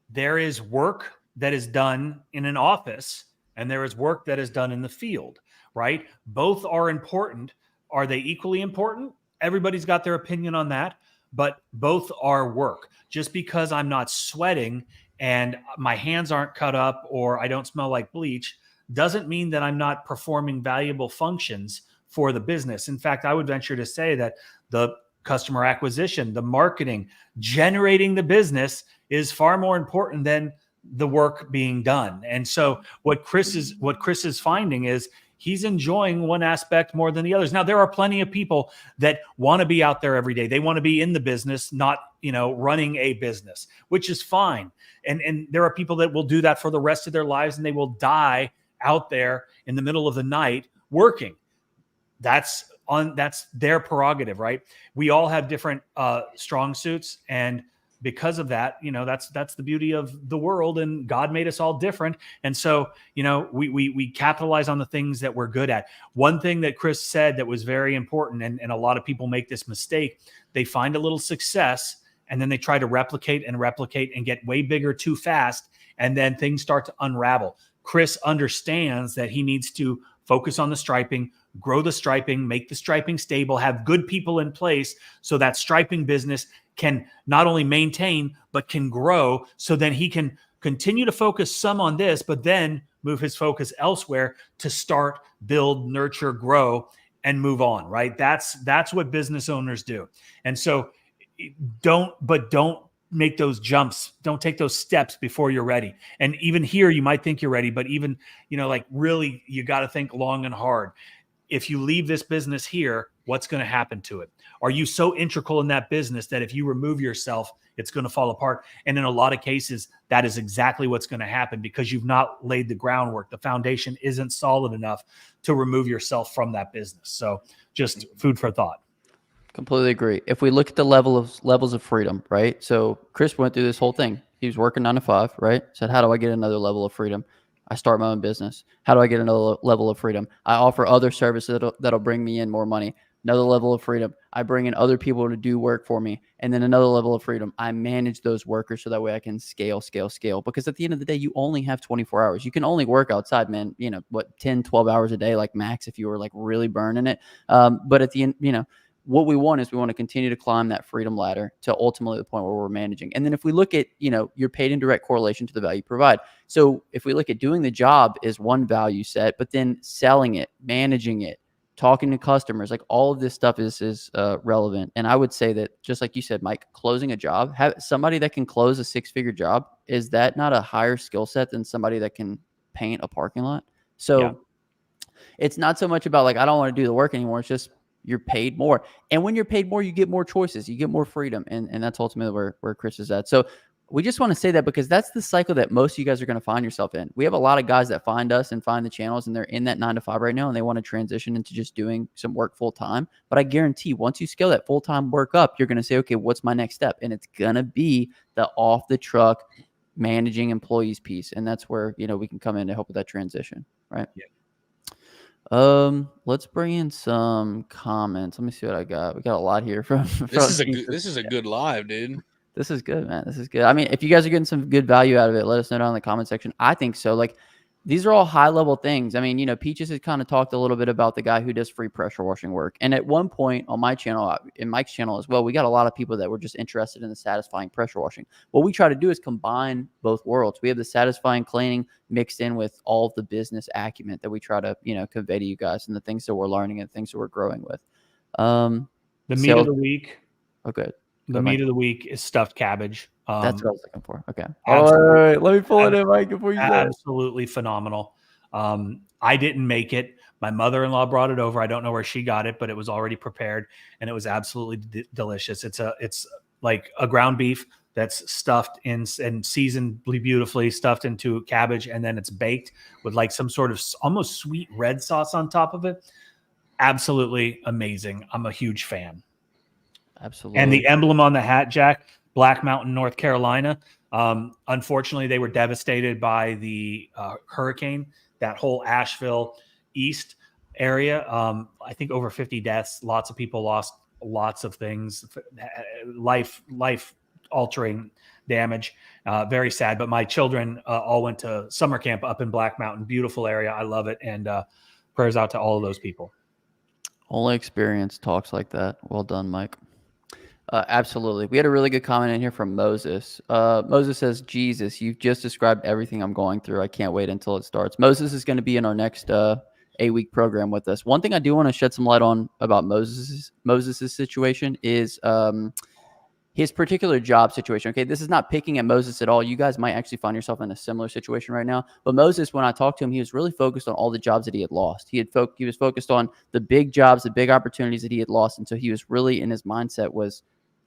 There is work that is done in an office, and there is work that is done in the field, right? Both are important. Are they equally important? Everybody's got their opinion on that, but both are work. Just because I'm not sweating and my hands aren't cut up or I don't smell like bleach doesn't mean that I'm not performing valuable functions for the business. In fact, I would venture to say that the customer acquisition, the marketing, generating the business is far more important than the work being done. And so what Chris is finding is he's enjoying one aspect more than the others. Now, there are plenty of people that want to be out there every day. They want to be in the business, not, running a business, which is fine. And there are people that will do that for the rest of their lives, and they will die out there in the middle of the night working. That's their prerogative, right? We all have different strong suits, and because of that, that's the beauty of the world, and God made us all different. And so, we capitalize on the things that we're good at. One thing that Chris said that was very important, and a lot of people make this mistake, they find a little success and then they try to replicate and get way bigger too fast, and then things start to unravel. Chris understands that he needs to focus on the striping, grow the striping, make the striping stable, have good people in place so that striping business can not only maintain, but can grow. So then he can continue to focus some on this, but then move his focus elsewhere to start, build, nurture, grow, and move on, right? That's what business owners do. And so don't make those jumps. Don't take those steps before you're ready. And even here, you might think you're ready, but even, really, you got to think long and hard. If you leave this business here, what's going to happen to it? Are you so integral in that business that if you remove yourself, it's going to fall apart? And in a lot of cases, that is exactly what's going to happen because you've not laid the groundwork. The foundation isn't solid enough to remove yourself from that business. So just food for thought. Completely agree. If we look at the levels of freedom, right? So Chris went through this whole thing. He was working 9 to 5, right? Said, how do I get another level of freedom? I start my own business. How do I get another level of freedom? I offer other services that'll bring me in more money. Another level of freedom. I bring in other people to do work for me. And then another level of freedom. I manage those workers so that way I can scale. Because at the end of the day, you only have 24 hours. You can only work outside, man, 10, 12 hours a day, like max, if you were like really burning it. But at the end, what we want is we want to continue to climb that freedom ladder to ultimately the point where we're managing. And then if we look at, you're paid in direct correlation to the value you provide. So if we look at doing the job is one value set, but then selling it, managing it, talking to customers, like all of this stuff is relevant. And I would say that, just like you said, Mike, closing a job, have somebody that can close a 6-figure job, is that not a higher skill set than somebody that can paint a parking lot? So it's not so much about like, I don't want to do the work anymore. It's just, you're paid more. And when you're paid more, you get more choices, you get more freedom. And that's ultimately where Chris is at. So we just want to say that because that's the cycle that most of you guys are going to find yourself in. We have a lot of guys that find us and find the channels, and they're in that 9 to 5 right now, and they want to transition into just doing some work full time. But I guarantee once you scale that full time work up, you're going to say, okay, what's my next step? And it's going to be the off the truck managing employees piece. And that's where, we can come in to help with that transition. Right. Yeah. Let's bring in some comments. Let me see what I got. We got a lot here from This is a good live, dude. This is good, man. This is good. I mean, if you guys are getting some good value out of it, let us know down in the comment section. I think so. Like, these are all high level things. I mean, Peaches has kind of talked a little bit about the guy who does free pressure washing work. And at one point on my channel, in Mike's channel as well, we got a lot of people that were just interested in the satisfying pressure washing. What we try to do is combine both worlds. We have the satisfying cleaning mixed in with all of the business acumen that we try to, convey to you guys, and the things that we're learning and things that we're growing with. The meat of the week. Okay. The meat of the week is stuffed cabbage. That's what I was looking for. Okay. All right. Let me pull it in, Mike, before you say it. Absolutely phenomenal. I didn't make it. My mother-in-law brought it over. I don't know where she got it, but it was already prepared, and it was absolutely delicious. It's like a ground beef that's stuffed in and seasoned beautifully, stuffed into cabbage, and then it's baked with like some sort of almost sweet red sauce on top of it. Absolutely amazing. I'm a huge fan. Absolutely. And the emblem on the hat, Jack, Black Mountain, North Carolina. Unfortunately, they were devastated by the hurricane, that whole Asheville East area. I think over 50 deaths. Lots of people lost lots of things, life altering damage. Very sad. But my children all went to summer camp up in Black Mountain. Beautiful area. I love it. And prayers out to all of those people. Only experience talks like that. Well done, Mike. Absolutely. We had a really good comment in here from Moses. Moses says, Jesus, you've just described everything I'm going through. I can't wait until it starts. Moses is going to be in our next 8-week program with us. One thing I do want to shed some light on about Moses's situation is his particular job situation. Okay, this is not picking at Moses at all. You guys might actually find yourself in a similar situation right now. But Moses, when I talked to him, he was really focused on all the jobs that he had lost. He was focused on the big jobs, the big opportunities that he had lost. And so he was really, in his mindset, was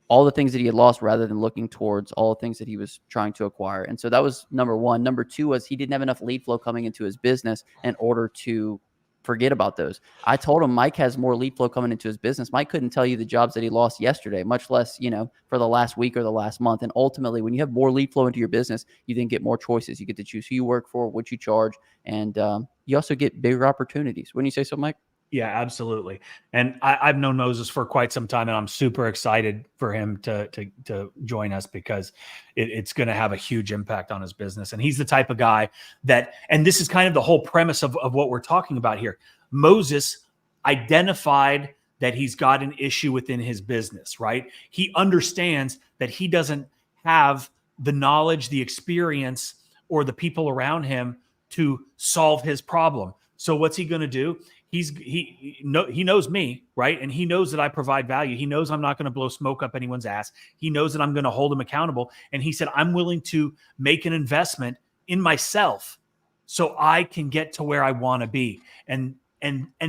all the things that he had lost rather than looking towards all the things that he was trying to acquire. And so that was number one. Number two was he didn't have enough lead flow coming into his business in order to forget about those. I told him Mike has more lead flow coming into his business. Mike couldn't tell you the jobs that he lost yesterday, much less, for the last week or the last month. And ultimately, when you have more lead flow into your business, you then get more choices. You get to choose who you work for, what you charge, and you also get bigger opportunities. Wouldn't you say so, Mike? Yeah, absolutely. And I've known Moses for quite some time, and I'm super excited for him to join us because it's going to have a huge impact on his business. And he's the type of guy that, and this is kind of the whole premise of what we're talking about here. Moses identified that he's got an issue within his business, right? He understands that he doesn't have the knowledge, the experience, or the people around him to solve his problem. So what's he going to do? He knows me, right? And he knows that I provide value. He knows I'm not going to blow smoke up anyone's ass. He knows that I'm going to hold him accountable. And he said, I'm willing to make an investment in myself so I can get to where I want to be. And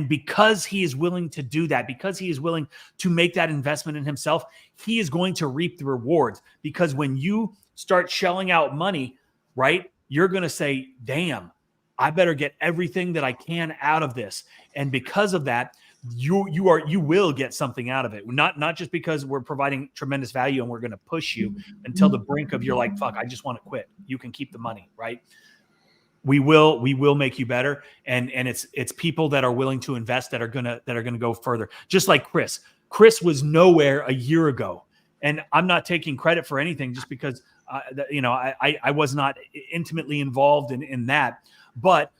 because he is willing to do that, because he is willing to make that investment in himself, he is going to reap the rewards. Because when you start shelling out money, right, you're going to say, damn, I better get everything that I can out of this. And because of that, you will get something out of it. Not just because we're providing tremendous value and we're going to push you until the brink of you're like, fuck, I just want to quit. You can keep the money, right? We will make you better. And it's people that are willing to invest that are gonna go further. Just like Chris. Chris was nowhere a year ago. And I'm not taking credit for anything just because I was not intimately involved in that. But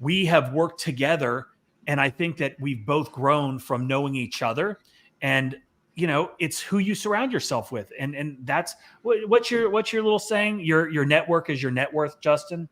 we have worked together, and I think that we've both grown from knowing each other And it's who you surround yourself with, and that's what's your little saying. Your network is your net worth, Justin.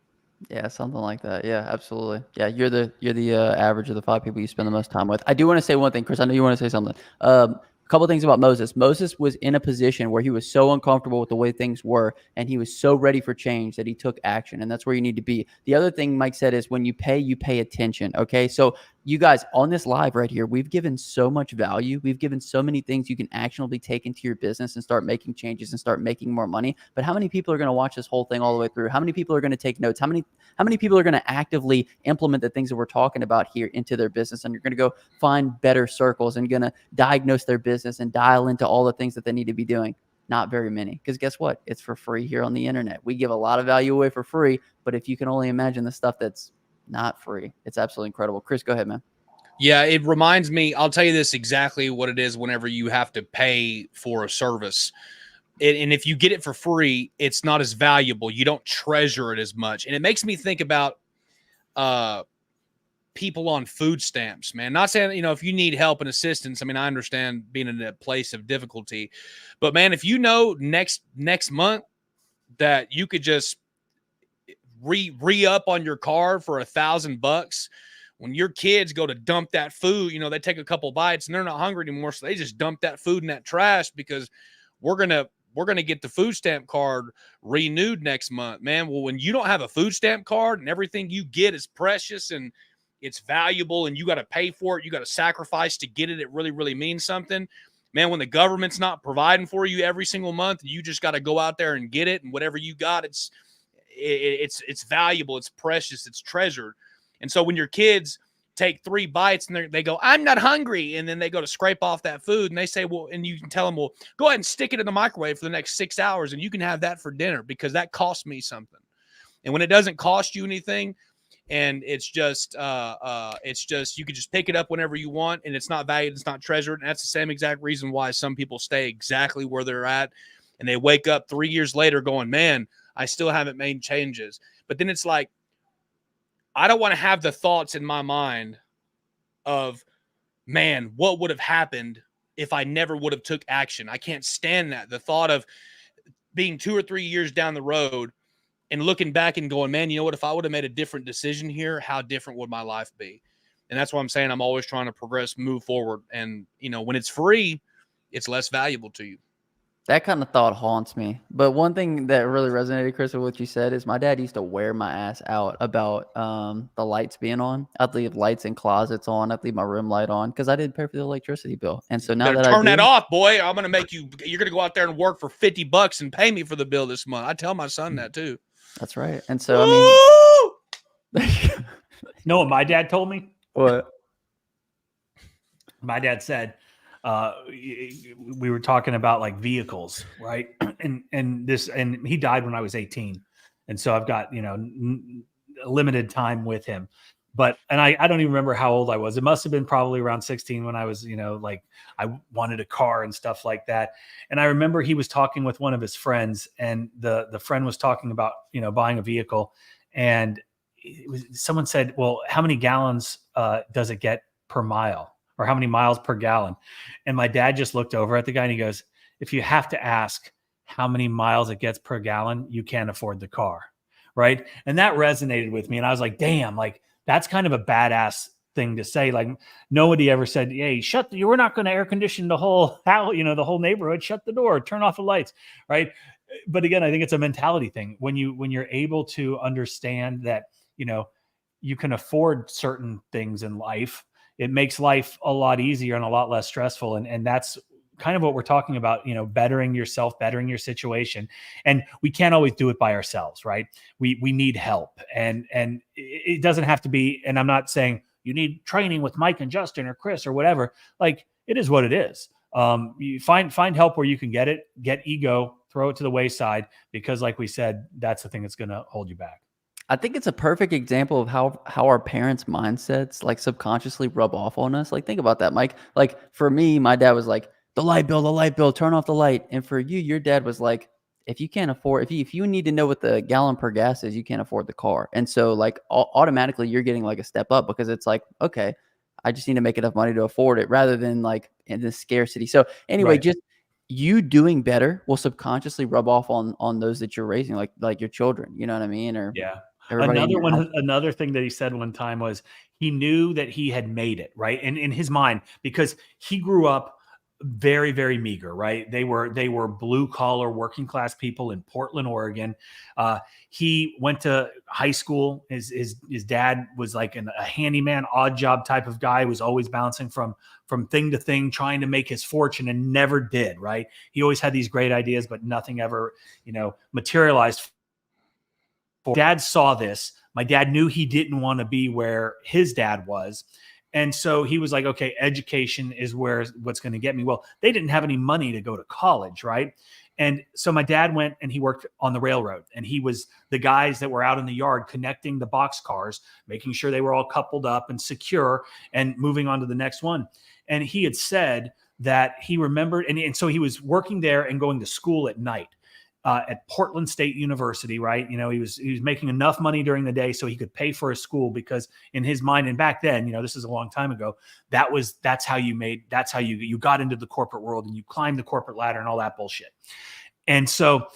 Yeah, something like that. Yeah, absolutely. Yeah, you're the average of the 5 people you spend the most time with. I do want to say one thing, Chris. I know you want to say something. A couple things about Moses. Moses was in a position where he was so uncomfortable with the way things were, and he was so ready for change that he took action, and that's where you need to be. The other thing Mike said is when you pay attention. Okay, so you guys on this live right here, we've given so much value. We've given so many things you can actionably take into your business and start making changes and start making more money. But how many people are going to watch this whole thing all the way through? How many people are going to take notes? How many people are going to actively implement the things that we're talking about here into their business? And you're going to go find better circles and going to diagnose their business and dial into all the things that they need to be doing. Not very many, because guess what? It's for free here on the internet. We give a lot of value away for free, but if you can only imagine the stuff that's not free, it's absolutely incredible. Chris, go ahead, man. Yeah, it reminds me, I'll tell you this exactly what it is whenever you have to pay for a service. And if you get it for free, it's not as valuable. You don't treasure it as much. And it makes me think about people on food stamps, man. Not saying, if you need help and assistance, I mean, I understand being in a place of difficulty. But, man, if you know next month that you could just re-up on your card for $1,000, when your kids go to dump that food, they take a couple bites and they're not hungry anymore, so they just dump that food in that trash because we're gonna get the food stamp card renewed next month, man. Well, when you don't have a food stamp card and everything you get is precious and it's valuable and you got to pay for it, you got to sacrifice to get it, it really, really means something. Man, when the government's not providing for you every single month, you just got to go out there and get it, and whatever you got, it's valuable, it's precious, it's treasured. And so when your kids take 3 bites and they go, I'm not hungry, and then they go to scrape off that food and they say, well, and you can tell them, well, go ahead and stick it in the microwave for the next 6 hours and you can have that for dinner because that cost me something. And when it doesn't cost you anything and it's just you can just pick it up whenever you want and it's not valued, it's not treasured. And that's the same exact reason why some people stay exactly where they're at and they wake up 3 years later going, man, I still haven't made changes. But then it's like, I don't want to have the thoughts in my mind of, man, what would have happened if I never would have took action? I can't stand that. The thought of being 2 or 3 years down the road and looking back and going, man, you know what? If I would have made a different decision here, how different would my life be? And that's why I'm saying I'm always trying to progress, move forward. And, when it's free, it's less valuable to you. That kind of thought haunts me. But one thing that really resonated, Chris, with what you said is my dad used to wear my ass out about the lights being on. I'd leave lights in closets on. I'd leave my room light on because I didn't pay for the electricity bill. And so now that turn that off, boy. I'm going to make you're going to go out there and work for $50 and pay me for the bill this month. I tell my son that too. That's right. And so, I mean, know what my dad told me? What? My dad said, we were talking about like vehicles, right? And he died when I was 18. And so I've got, limited time with him, but I don't even remember how old I was. It must've been probably around 16 when I was, like I wanted a car and stuff like that. And I remember he was talking with one of his friends and the friend was talking about, buying a vehicle. And someone said, well, how many gallons does it get per mile? Or how many miles per gallon? And my dad just looked over at the guy and he goes, if you have to ask how many miles it gets per gallon, you can't afford the car. Right. And that resonated with me. And I was like, damn, like that's kind of a badass thing to say. Like nobody ever said, hey, we're not going to air condition the whole house, the whole neighborhood, shut the door, turn off the lights. Right. But again, I think it's a mentality thing. When you're able to understand that, you can afford certain things in life, it makes life a lot easier and a lot less stressful. And that's kind of what we're talking about, bettering yourself, bettering your situation. And we can't always do it by ourselves, right? We need help. And it doesn't have to be, and I'm not saying you need training with Mike and Justin or Chris or whatever. Like it is what it is. You find help where you can get it, get ego, throw it to the wayside, because like we said, that's the thing that's going to hold you back. I think it's a perfect example of how our parents' mindsets like subconsciously rub off on us. Like think about that, Mike. Like for me, my dad was like, the light bill, turn off the light. And for you, your dad was like, if you can't afford, if you need to know what the gallon per gas is, you can't afford the car. And so like automatically you're getting like a step up because it's like, okay, I just need to make enough money to afford it, rather than like in this scarcity. So anyway, Right. just you doing better will subconsciously rub off on those that you're raising, like your children. You know what I mean? Or Yeah. everybody in your house. Another thing that he said one time was he knew that he had made it, right? And in his mind, because he grew up very, very meager, right? They were blue collar working class people in Portland, Oregon. He went to high school. His dad was like a handyman, odd job type of guy, was always bouncing from thing to thing, trying to make his fortune, and never did, right? He always had these great ideas, but nothing ever, materialized. Dad saw this. My dad knew he didn't want to be where his dad was. And so he was like, okay, education is what's going to get me. Well, they didn't have any money to go to college, right? And so my dad went and he worked on the railroad, and he was the guys that were out in the yard connecting the box cars, making sure they were all coupled up and secure, and moving on to the next one. And he had said that he remembered, and so he was working there and going to school at night. At Portland State University, right? He was making enough money during the day so he could pay for his school, because in his mind, and back then, this is a long time ago, that's how you got into the corporate world, and you climbed the corporate ladder and all that bullshit. And so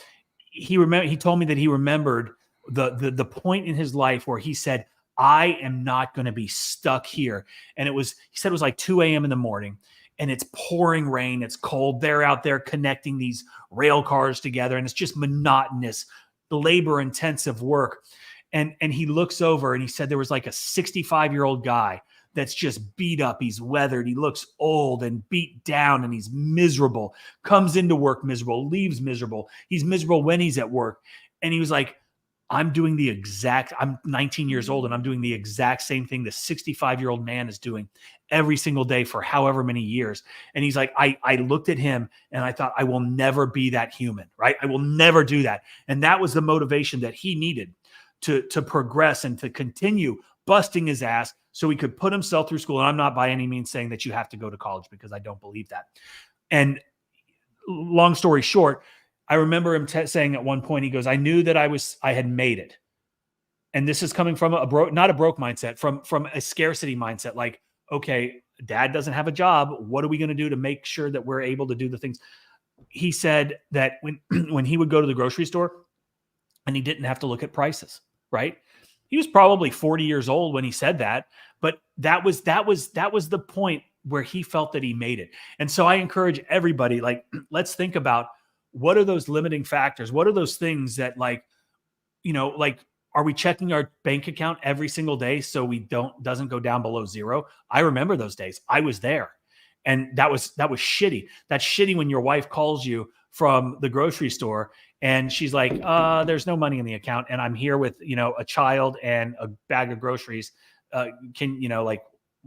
he told me that he remembered the point in his life where he said, I am not going to be stuck here. And he said it was like 2 a.m. in the morning, and it's pouring rain. It's cold. They're out there connecting these rail cars together, and it's just monotonous, labor intensive work. And he looks over, and he said there was like a 65-year-old guy that's just beat up. He's weathered. He looks old and beat down, and he's miserable, comes into work miserable, leaves miserable. He's miserable when he's at work. And he was like, I'm 19 years old, and I'm doing the exact same thing the 65-year-old man is doing every single day for however many years. And he's like, I looked at him and I thought, I will never be that human, right? I will never do that. And that was the motivation that he needed to progress and to continue busting his ass so he could put himself through school. And I'm not by any means saying that you have to go to college, because I don't believe that. And long story short, I remember him saying at one point, he goes, I knew that I had made it. And this is coming from not a broke mindset, from a scarcity mindset. Like, okay, dad doesn't have a job. What are we going to do to make sure that we're able to do the things? He said that when he would go to the grocery store and he didn't have to look at prices, right? He was probably 40 years old when he said that, but that was the point where he felt that he made it. And so I encourage everybody, like, let's think about, what are those limiting factors? What are those things that, like, are we checking our bank account every single day so we doesn't go down below zero? I remember those days. I was there. And that was shitty. That's shitty when your wife calls you from the grocery store and she's like, there's no money in the account, and I'm here with, a child and a bag of groceries.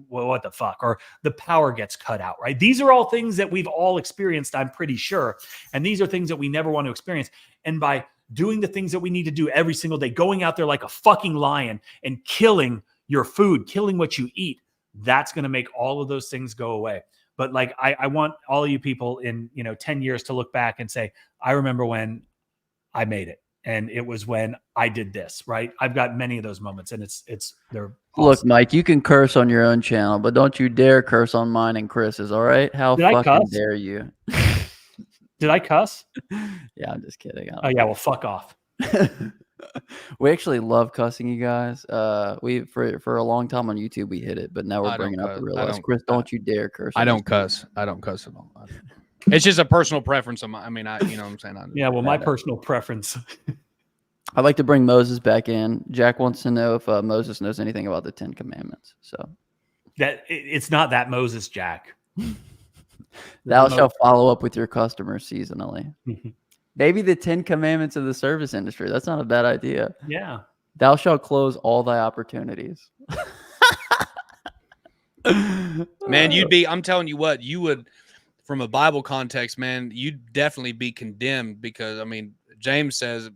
What the fuck? Or the power gets cut out, right? These are all things that we've all experienced, I'm pretty sure. And these are things that we never want to experience. And by doing the things that we need to do every single day, going out there like a fucking lion and killing your food, killing what you eat, that's going to make all of those things go away. But like, I want all of you people in, 10 years to look back and say, I remember when I made it. And it was when I did this, right? I've got many of those moments, and they're awesome. Look, Mike, you can curse on your own channel, but don't you dare curse on mine and Chris's, all right? How fucking dare you? Did I cuss? Yeah, I'm just kidding. Oh yeah, well, fuck off. We actually love cussing, you guys. We for a long time on YouTube we hit it, but now we're bringing up the real us. Chris, don't you dare curse. I don't cuss. I don't cuss at all. It's just a personal preference of mine. You know what I'm saying? Yeah, well, my personal preference. I'd like to bring Moses back in. Jack wants to know if Moses knows anything about the 10 Commandments. So that it's not that Moses, Jack. Thou shalt follow up with your customers seasonally. Maybe the 10 Commandments of the service industry. That's not a bad idea. Yeah. Thou shalt close all thy opportunities. Man, I'm telling you what, you would, from a Bible context, man, you'd definitely be condemned, because, James says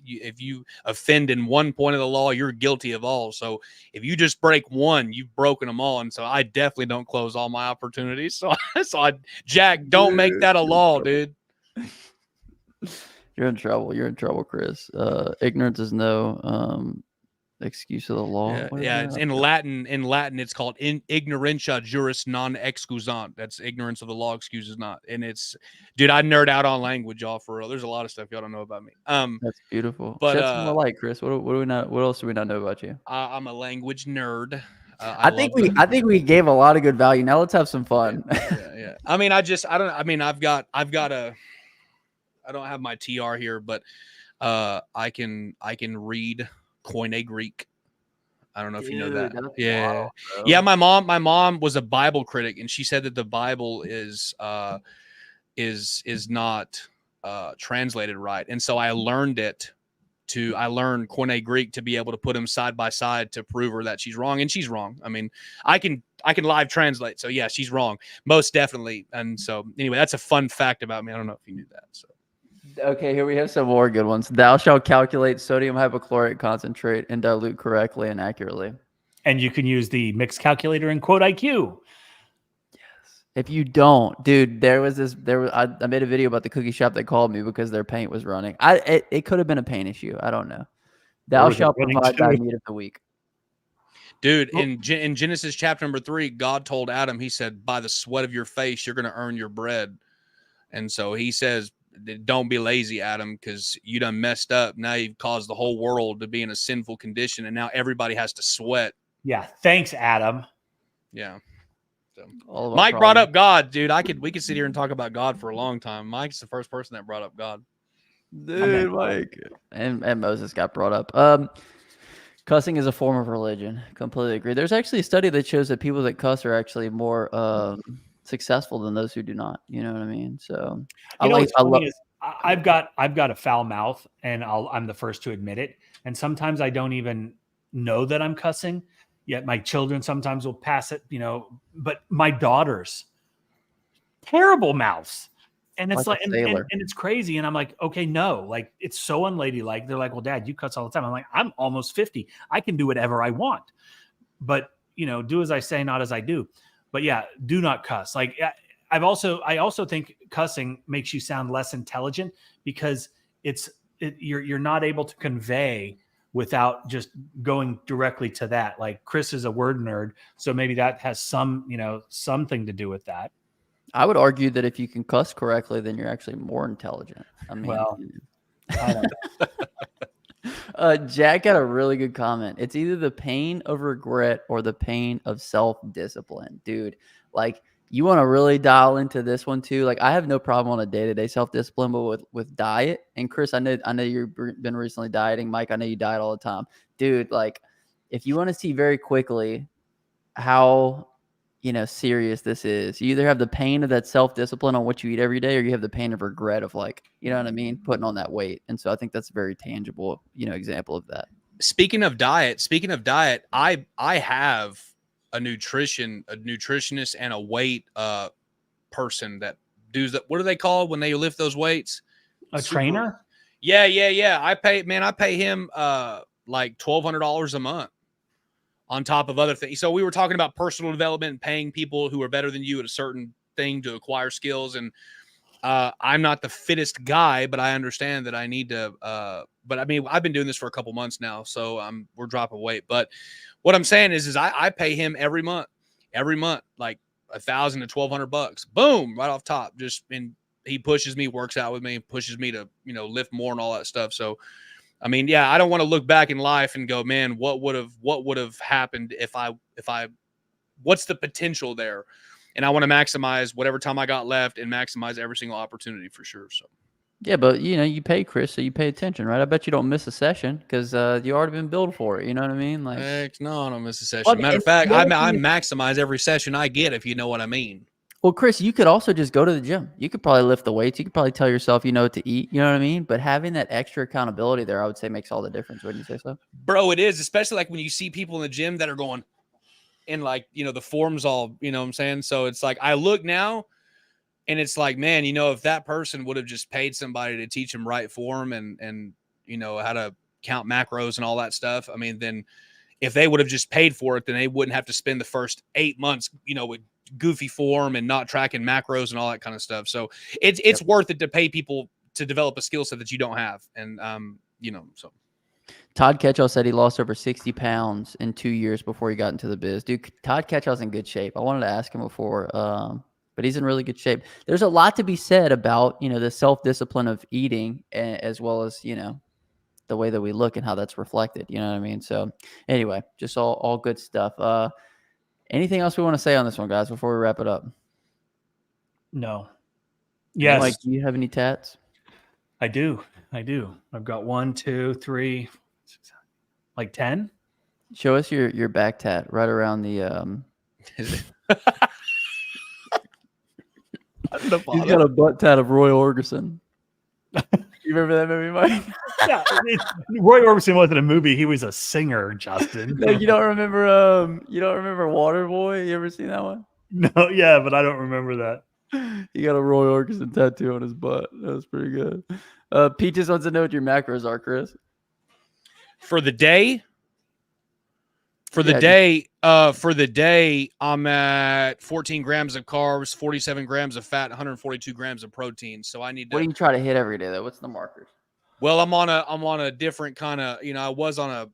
if you offend in one point of the law, you're guilty of all. So if you just break one, you've broken them all. And so I definitely don't close all my opportunities. Jack, don't make that a law, dude. You're in trouble. You're in trouble, Chris. Ignorance is no Excuse of the law. Yeah, What is yeah. that? It's in Latin. In Latin, it's called ignorantia juris non excusant. That's ignorance of the law excuses not. And it's, dude, I nerd out on language, y'all, for real. There's a lot of stuff y'all don't know about me. That's beautiful. But Shed some more light, Chris. What do we not? What else do we not know about you? I'm a language nerd. I think we gave a lot of good value. Now let's have some fun. Yeah. I mean, I don't. I mean, I've got a. I don't have my TR here, but I can read Koine Greek. I don't know if you know that. That's Yeah. wild, bro. Yeah, my mom was a Bible critic, and she said that the Bible is not translated right. And so I learned Koine Greek to be able to put them side by side to prove her that she's wrong, and she's wrong. I mean, I can live translate. So yeah, she's wrong. Most definitely. And so anyway, that's a fun fact about me. I don't know if you knew that. So Okay, here we have some more good ones. Thou shalt calculate sodium hypochlorite concentrate and dilute correctly and accurately. And you can use the mixed calculator and quote IQ. If you don't, dude, I made a video about the cookie shop that called me because their paint was running. It could have been a paint issue. I don't know. Thou shalt provide thy need of the week. dude, in Genesis chapter number 3, God told Adam, he said, by the sweat of your face, you're going to earn your bread. And so he says, don't be lazy, Adam, because you done messed up. Now you've caused the whole world to be in a sinful condition, and now everybody has to sweat. Yeah. Thanks, Adam. Yeah. So Mike brought up God, dude. We could sit here and talk about God for a long time. Mike's the first person that brought up God. Dude, Mike. And Moses got brought up. Cussing is a form of religion. Completely agree. There's actually a study that shows that people that cuss are actually more successful than those who do not. You know what I mean? So I've got a foul mouth, and I'm the first to admit it. And sometimes I don't even know that I'm cussing. Yet my children sometimes will pass it, but my daughters, terrible mouths. And it's like and it's crazy. And I'm like, okay, no, like it's so unladylike. They're like, well, Dad, you cuss all the time. I'm like, I'm almost 50. I can do whatever I want. But, do as I say, not as I do. But yeah, do not cuss. Like I also think cussing makes you sound less intelligent because you're not able to convey without just going directly to that. Like Chris is a word nerd, so maybe that has something to do with that. I would argue that if you can cuss correctly, then you're actually more intelligent. I mean, well, I don't know. Jack got a really good comment. It's either the pain of regret or the pain of self-discipline, dude. Like, you want to really dial into this one too. Like, I have no problem on a day-to-day self-discipline, but with diet. And Chris, I know you've been recently dieting. Mike, I know you diet all the time, dude. Like, if you want to see very quickly how serious this is, you either have the pain of that self-discipline on what you eat every day, or you have the pain of regret of, like, you know what I mean, putting on that weight. And so I think that's a very tangible, example of that. Speaking of diet, I have a nutritionist and a weight person that does that. What do they call when they lift those weights? Trainer? Yeah. I pay him like $1,200 a month on top of other things. So we were talking about personal development and paying people who are better than you at a certain thing to acquire skills. And I'm not the fittest guy, but I understand that I need to. But I mean, I've been doing this for a couple months now, so we're dropping weight. But what I'm saying is I pay him every month, like $1,000 to $1,200. Boom, right off top. And he pushes me, works out with me, pushes me to lift more and all that stuff. So, I mean, yeah, I don't want to look back in life and go, man, what would have happened if I what's the potential there? And I want to maximize whatever time I got left and maximize every single opportunity for sure. So, yeah, but you pay Chris, so you pay attention, right? I bet you don't miss a session because you already been billed for it. You know what I mean? Like, heck no, I don't miss a session. Matter of fact, I maximize every session I get, if you know what I mean. Well, Chris, you could also just go to the gym. You could probably lift the weights. You could probably tell yourself you know what to eat. You know what I mean? But having that extra accountability there, I would say, makes all the difference. Wouldn't you say so? Bro, it is, especially like when you see people in the gym that are going in, like, the form's all, you know what I'm saying? So it's like, I look now and it's like, man, if that person would have just paid somebody to teach them right form and how to count macros and all that stuff. I mean, then if they would have just paid for it, then they wouldn't have to spend the first 8 months, with goofy form and not tracking macros and all that kind of stuff. So it's worth it to pay people to develop a skill set that you don't have. And, so. Todd Ketchell said he lost over 60 pounds in 2 years before he got into the biz. Dude, Todd Ketchell's in good shape. I wanted to ask him before, but he's in really good shape. There's a lot to be said about, the self-discipline of eating, as well as, the way that we look and how that's reflected. You know what I mean? So anyway, just all good stuff. Anything else we want to say on this one, guys, before we wrap it up? No. Mike, Yes, do you have any tats? I do. I've got 1, 2, 3, 6, like 10. Show us your back tat right around the The He's got a butt tat of Roy Orbison. You remember that movie, Mike? Yeah, Roy Orbison wasn't a movie; he was a singer. Justin. No, you don't remember Waterboy? You ever seen that one? No, yeah, but I don't remember that. He got a Roy Orbison tattoo on his butt. That was pretty good. Peaches wants to know what your macros are, Chris. For the day, for the day, I'm at 14 grams of carbs, 47 grams of fat, 142 grams of protein. So I need to. What do you try to hit every day though? What's the markers? Well, I'm on a different kind of, I was on a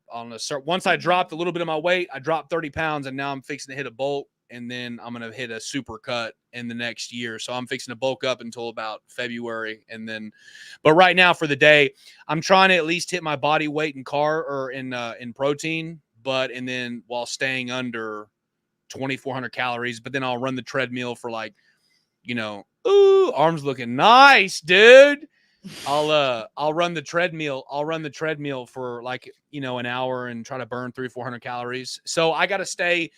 once I dropped a little bit of my weight, I dropped 30 pounds, and now I'm fixing to hit a bulk, and then I'm going to hit a super cut in the next year. So I'm fixing to bulk up until about February. And then, but right now for the day, I'm trying to at least hit my body weight in in protein, and then while staying under 2,400 calories, but then I'll run the treadmill for ooh, arms looking nice, dude. I'll run the treadmill. I'll run the treadmill for an hour and try to burn 300-400 calories. So I got to stay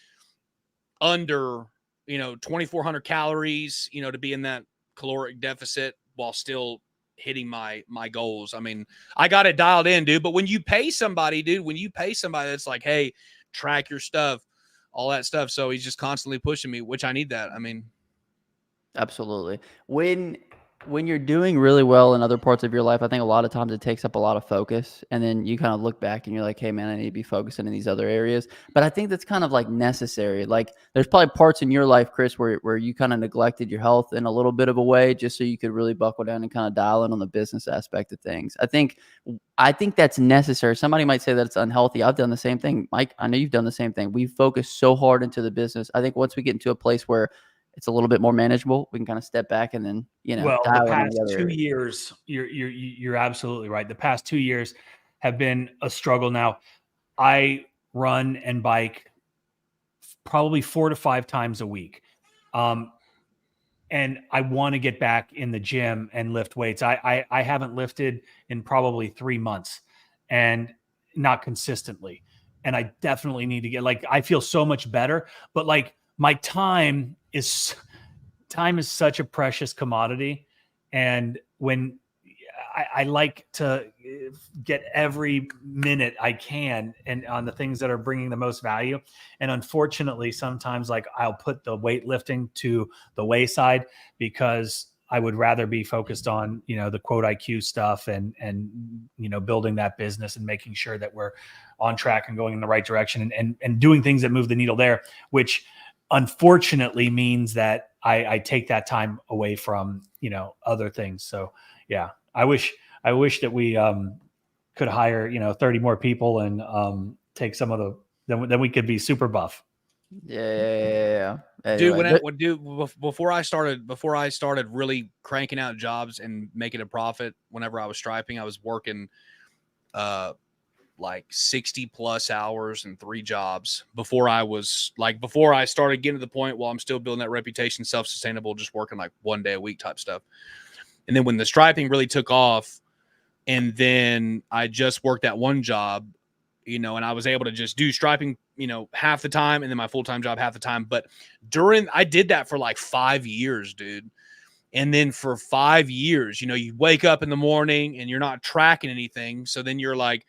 under, 2,400 calories, to be in that caloric deficit while still hitting my goals. I mean, I got it dialed in, dude. But when you pay somebody, that's like, hey, track your stuff, all that stuff. So he's just constantly pushing me, which I need that. I mean, absolutely. When you're doing really well in other parts of your life, I think a lot of times it takes up a lot of focus, and then you kind of look back and you're like, hey man, I need to be focusing in these other areas. But I think that's kind of like necessary. Like there's probably parts in your life, Chris, where you kind of neglected your health in a little bit of a way, just so you could really buckle down and kind of dial in on the business aspect of things. I think that's necessary. Somebody might say that it's unhealthy. I've done the same thing. Mike, I know you've done the same thing. We focus so hard into the business. I think once we get into a place where it's a little bit more manageable, we can kind of step back and then, Well, dial the in past the other 2 areas. years, you're absolutely right. The past 2 years have been a struggle. Now, I run and bike probably 4 to 5 times a week. And I want to get back in the gym and lift weights. I haven't lifted in probably 3 months, and not consistently. And I definitely need to get, I feel so much better, but my time is such a precious commodity. And when I like to get every minute I can and on the things that are bringing the most value. And unfortunately, sometimes I'll put the weightlifting to the wayside because I would rather be focused on, the quote IQ stuff and building that business and making sure that we're on track and going in the right direction and doing things that move the needle there, which unfortunately means that I take that time away from, other things. So yeah, I wish that we could hire, 30 more people and take some of then we could be super buff. Yeah. Dude, Anyway, before I started really cranking out jobs and making a profit, whenever I was striping, I was working 60 plus hours and 3 jobs before I started getting to the point while I'm still building that reputation, self-sustainable, just working 1 day a week type stuff. And then when the striping really took off, and then I just worked that one job, and I was able to just do striping, half the time, and then my full-time job half the time. But I did that for 5 years, dude. And then for 5 years, you wake up in the morning and you're not tracking anything. So then you're like,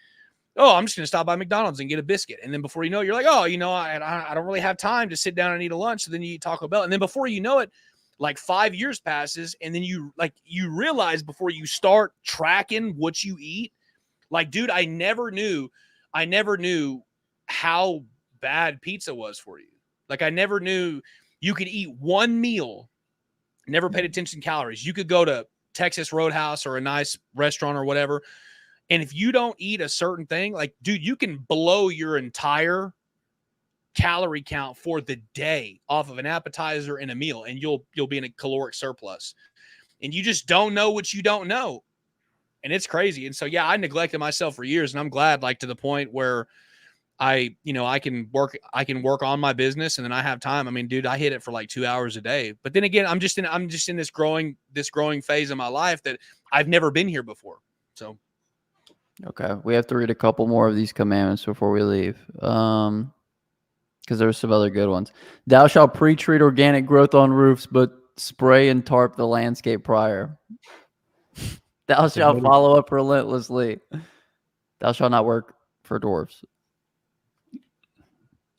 oh, I'm just going to stop by McDonald's and get a biscuit. And then before you know it, you're like, oh, I don't really have time to sit down and eat a lunch. So then you eat Taco Bell. And then before you know it, 5 years passes. And then you realize before you start tracking what you eat, dude, I never knew how bad pizza was for you. I never knew you could eat one meal, never paid attention to calories. You could go to Texas Roadhouse or a nice restaurant or whatever, And if you don't eat a certain thing, like, dude, you can blow your entire calorie count for the day off of an appetizer and a meal, and you'll be in a caloric surplus. And you just don't know what you don't know. And it's crazy. And so, yeah, I neglected myself for years, and I'm glad, like, to the point where I can work on my business, and then I have time. I mean, dude, I hit it for like 2 hours a day. But then again, I'm just in this growing phase of my life that I've never been here before. So, okay, we have to read a couple more of these commandments before we leave. Because there's some other good ones. Thou shalt pre-treat organic growth on roofs, but spray and tarp the landscape prior. Thou shalt follow up relentlessly. Thou shalt not work for dwarves.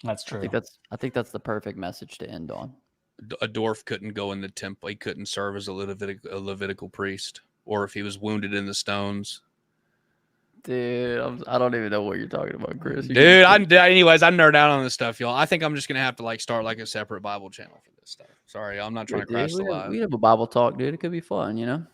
That's true. I think that's the perfect message to end on. a dwarf couldn't go in the temple. He couldn't serve as a Levitical priest, or if he was wounded in the stones. Dude, I don't even know what you're talking about, Chris. Dude, anyways, I nerd out on this stuff, y'all. I think I'm just gonna have to like start like a separate Bible channel for this stuff. Sorry, I'm not trying to crash the live. We have a Bible talk, dude. It could be fun, you know.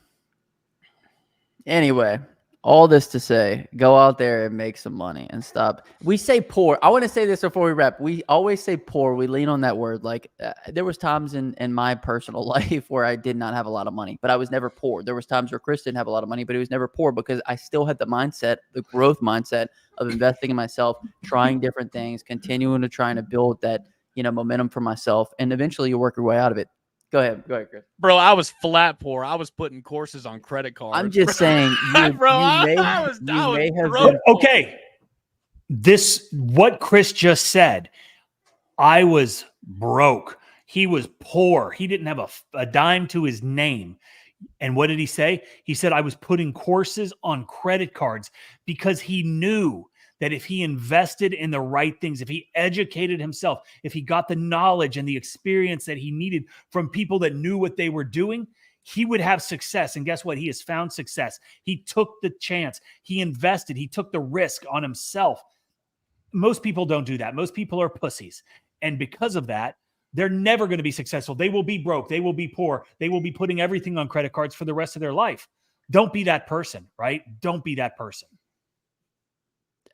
Anyway, all this to say, go out there and make some money and stop. We say poor. I want to say this before we wrap. We always say poor. We lean on that word. Like there was times in my personal life where I did not have a lot of money, but I was never poor. There was times where Chris didn't have a lot of money, but he was never poor because I still had the mindset, the growth mindset of investing in myself, trying different things, continuing to trying to build that, momentum for myself. And eventually you work your way out of it. Go ahead, Chris. Bro, I was flat poor. I was putting courses on credit cards. I'm just saying, I was been okay. What Chris just said, I was broke. He was poor. He didn't have a dime to his name. And what did he say? He said, I was putting courses on credit cards because he knew that if he invested in the right things, if he educated himself, if he got the knowledge and the experience that he needed from people that knew what they were doing, he would have success. And guess what? He has found success. He took the chance. He invested. He took the risk on himself. Most people don't do that. Most people are pussies. And because of that, they're never going to be successful. They will be broke. They will be poor. They will be putting everything on credit cards for the rest of their life. Don't be that person, right? Don't be that person.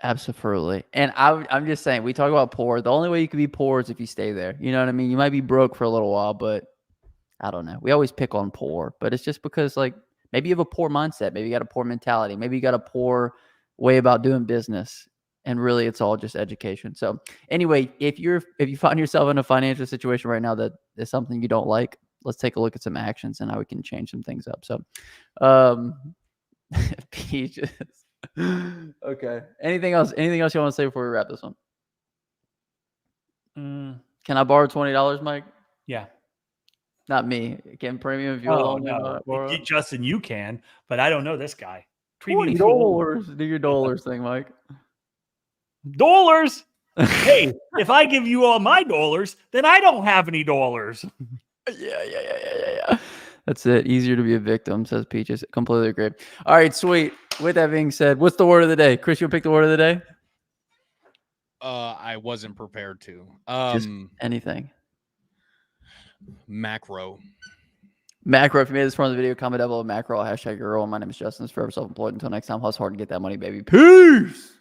Absolutely. And I'm just saying, we talk about poor. The only way you can be poor is if you stay there. You know what I mean? You might be broke for a little while, but I don't know. We always pick on poor, but it's just because like maybe you have a poor mindset. Maybe you got a poor mentality. Maybe you got a poor way about doing business. And really it's all just education. So anyway, if you find yourself in a financial situation right now that is something you don't like, let's take a look at some actions and how we can change some things up. So peaches. Okay. Anything else you want to say before we wrap this one? Can I borrow $20, Mike? Yeah. Not me. Can Premium Fuel only borrow? Justin, you can, but I don't know this guy. Premium $20. Do your dollars thing, Mike. Dollars? Hey, if I give you all my dollars, then I don't have any dollars. Yeah. That's it. Easier to be a victim, says Peaches. Completely agree. All right, sweet. With that being said, what's the word of the day? Chris, you'll pick the word of the day? I wasn't prepared to. Just anything. Macro. Macro. If you made this from the video, comment down below macro, hashtag your role. My name is Justin. It's forever self-employed. Until next time, hustle hard and get that money, baby. Peace.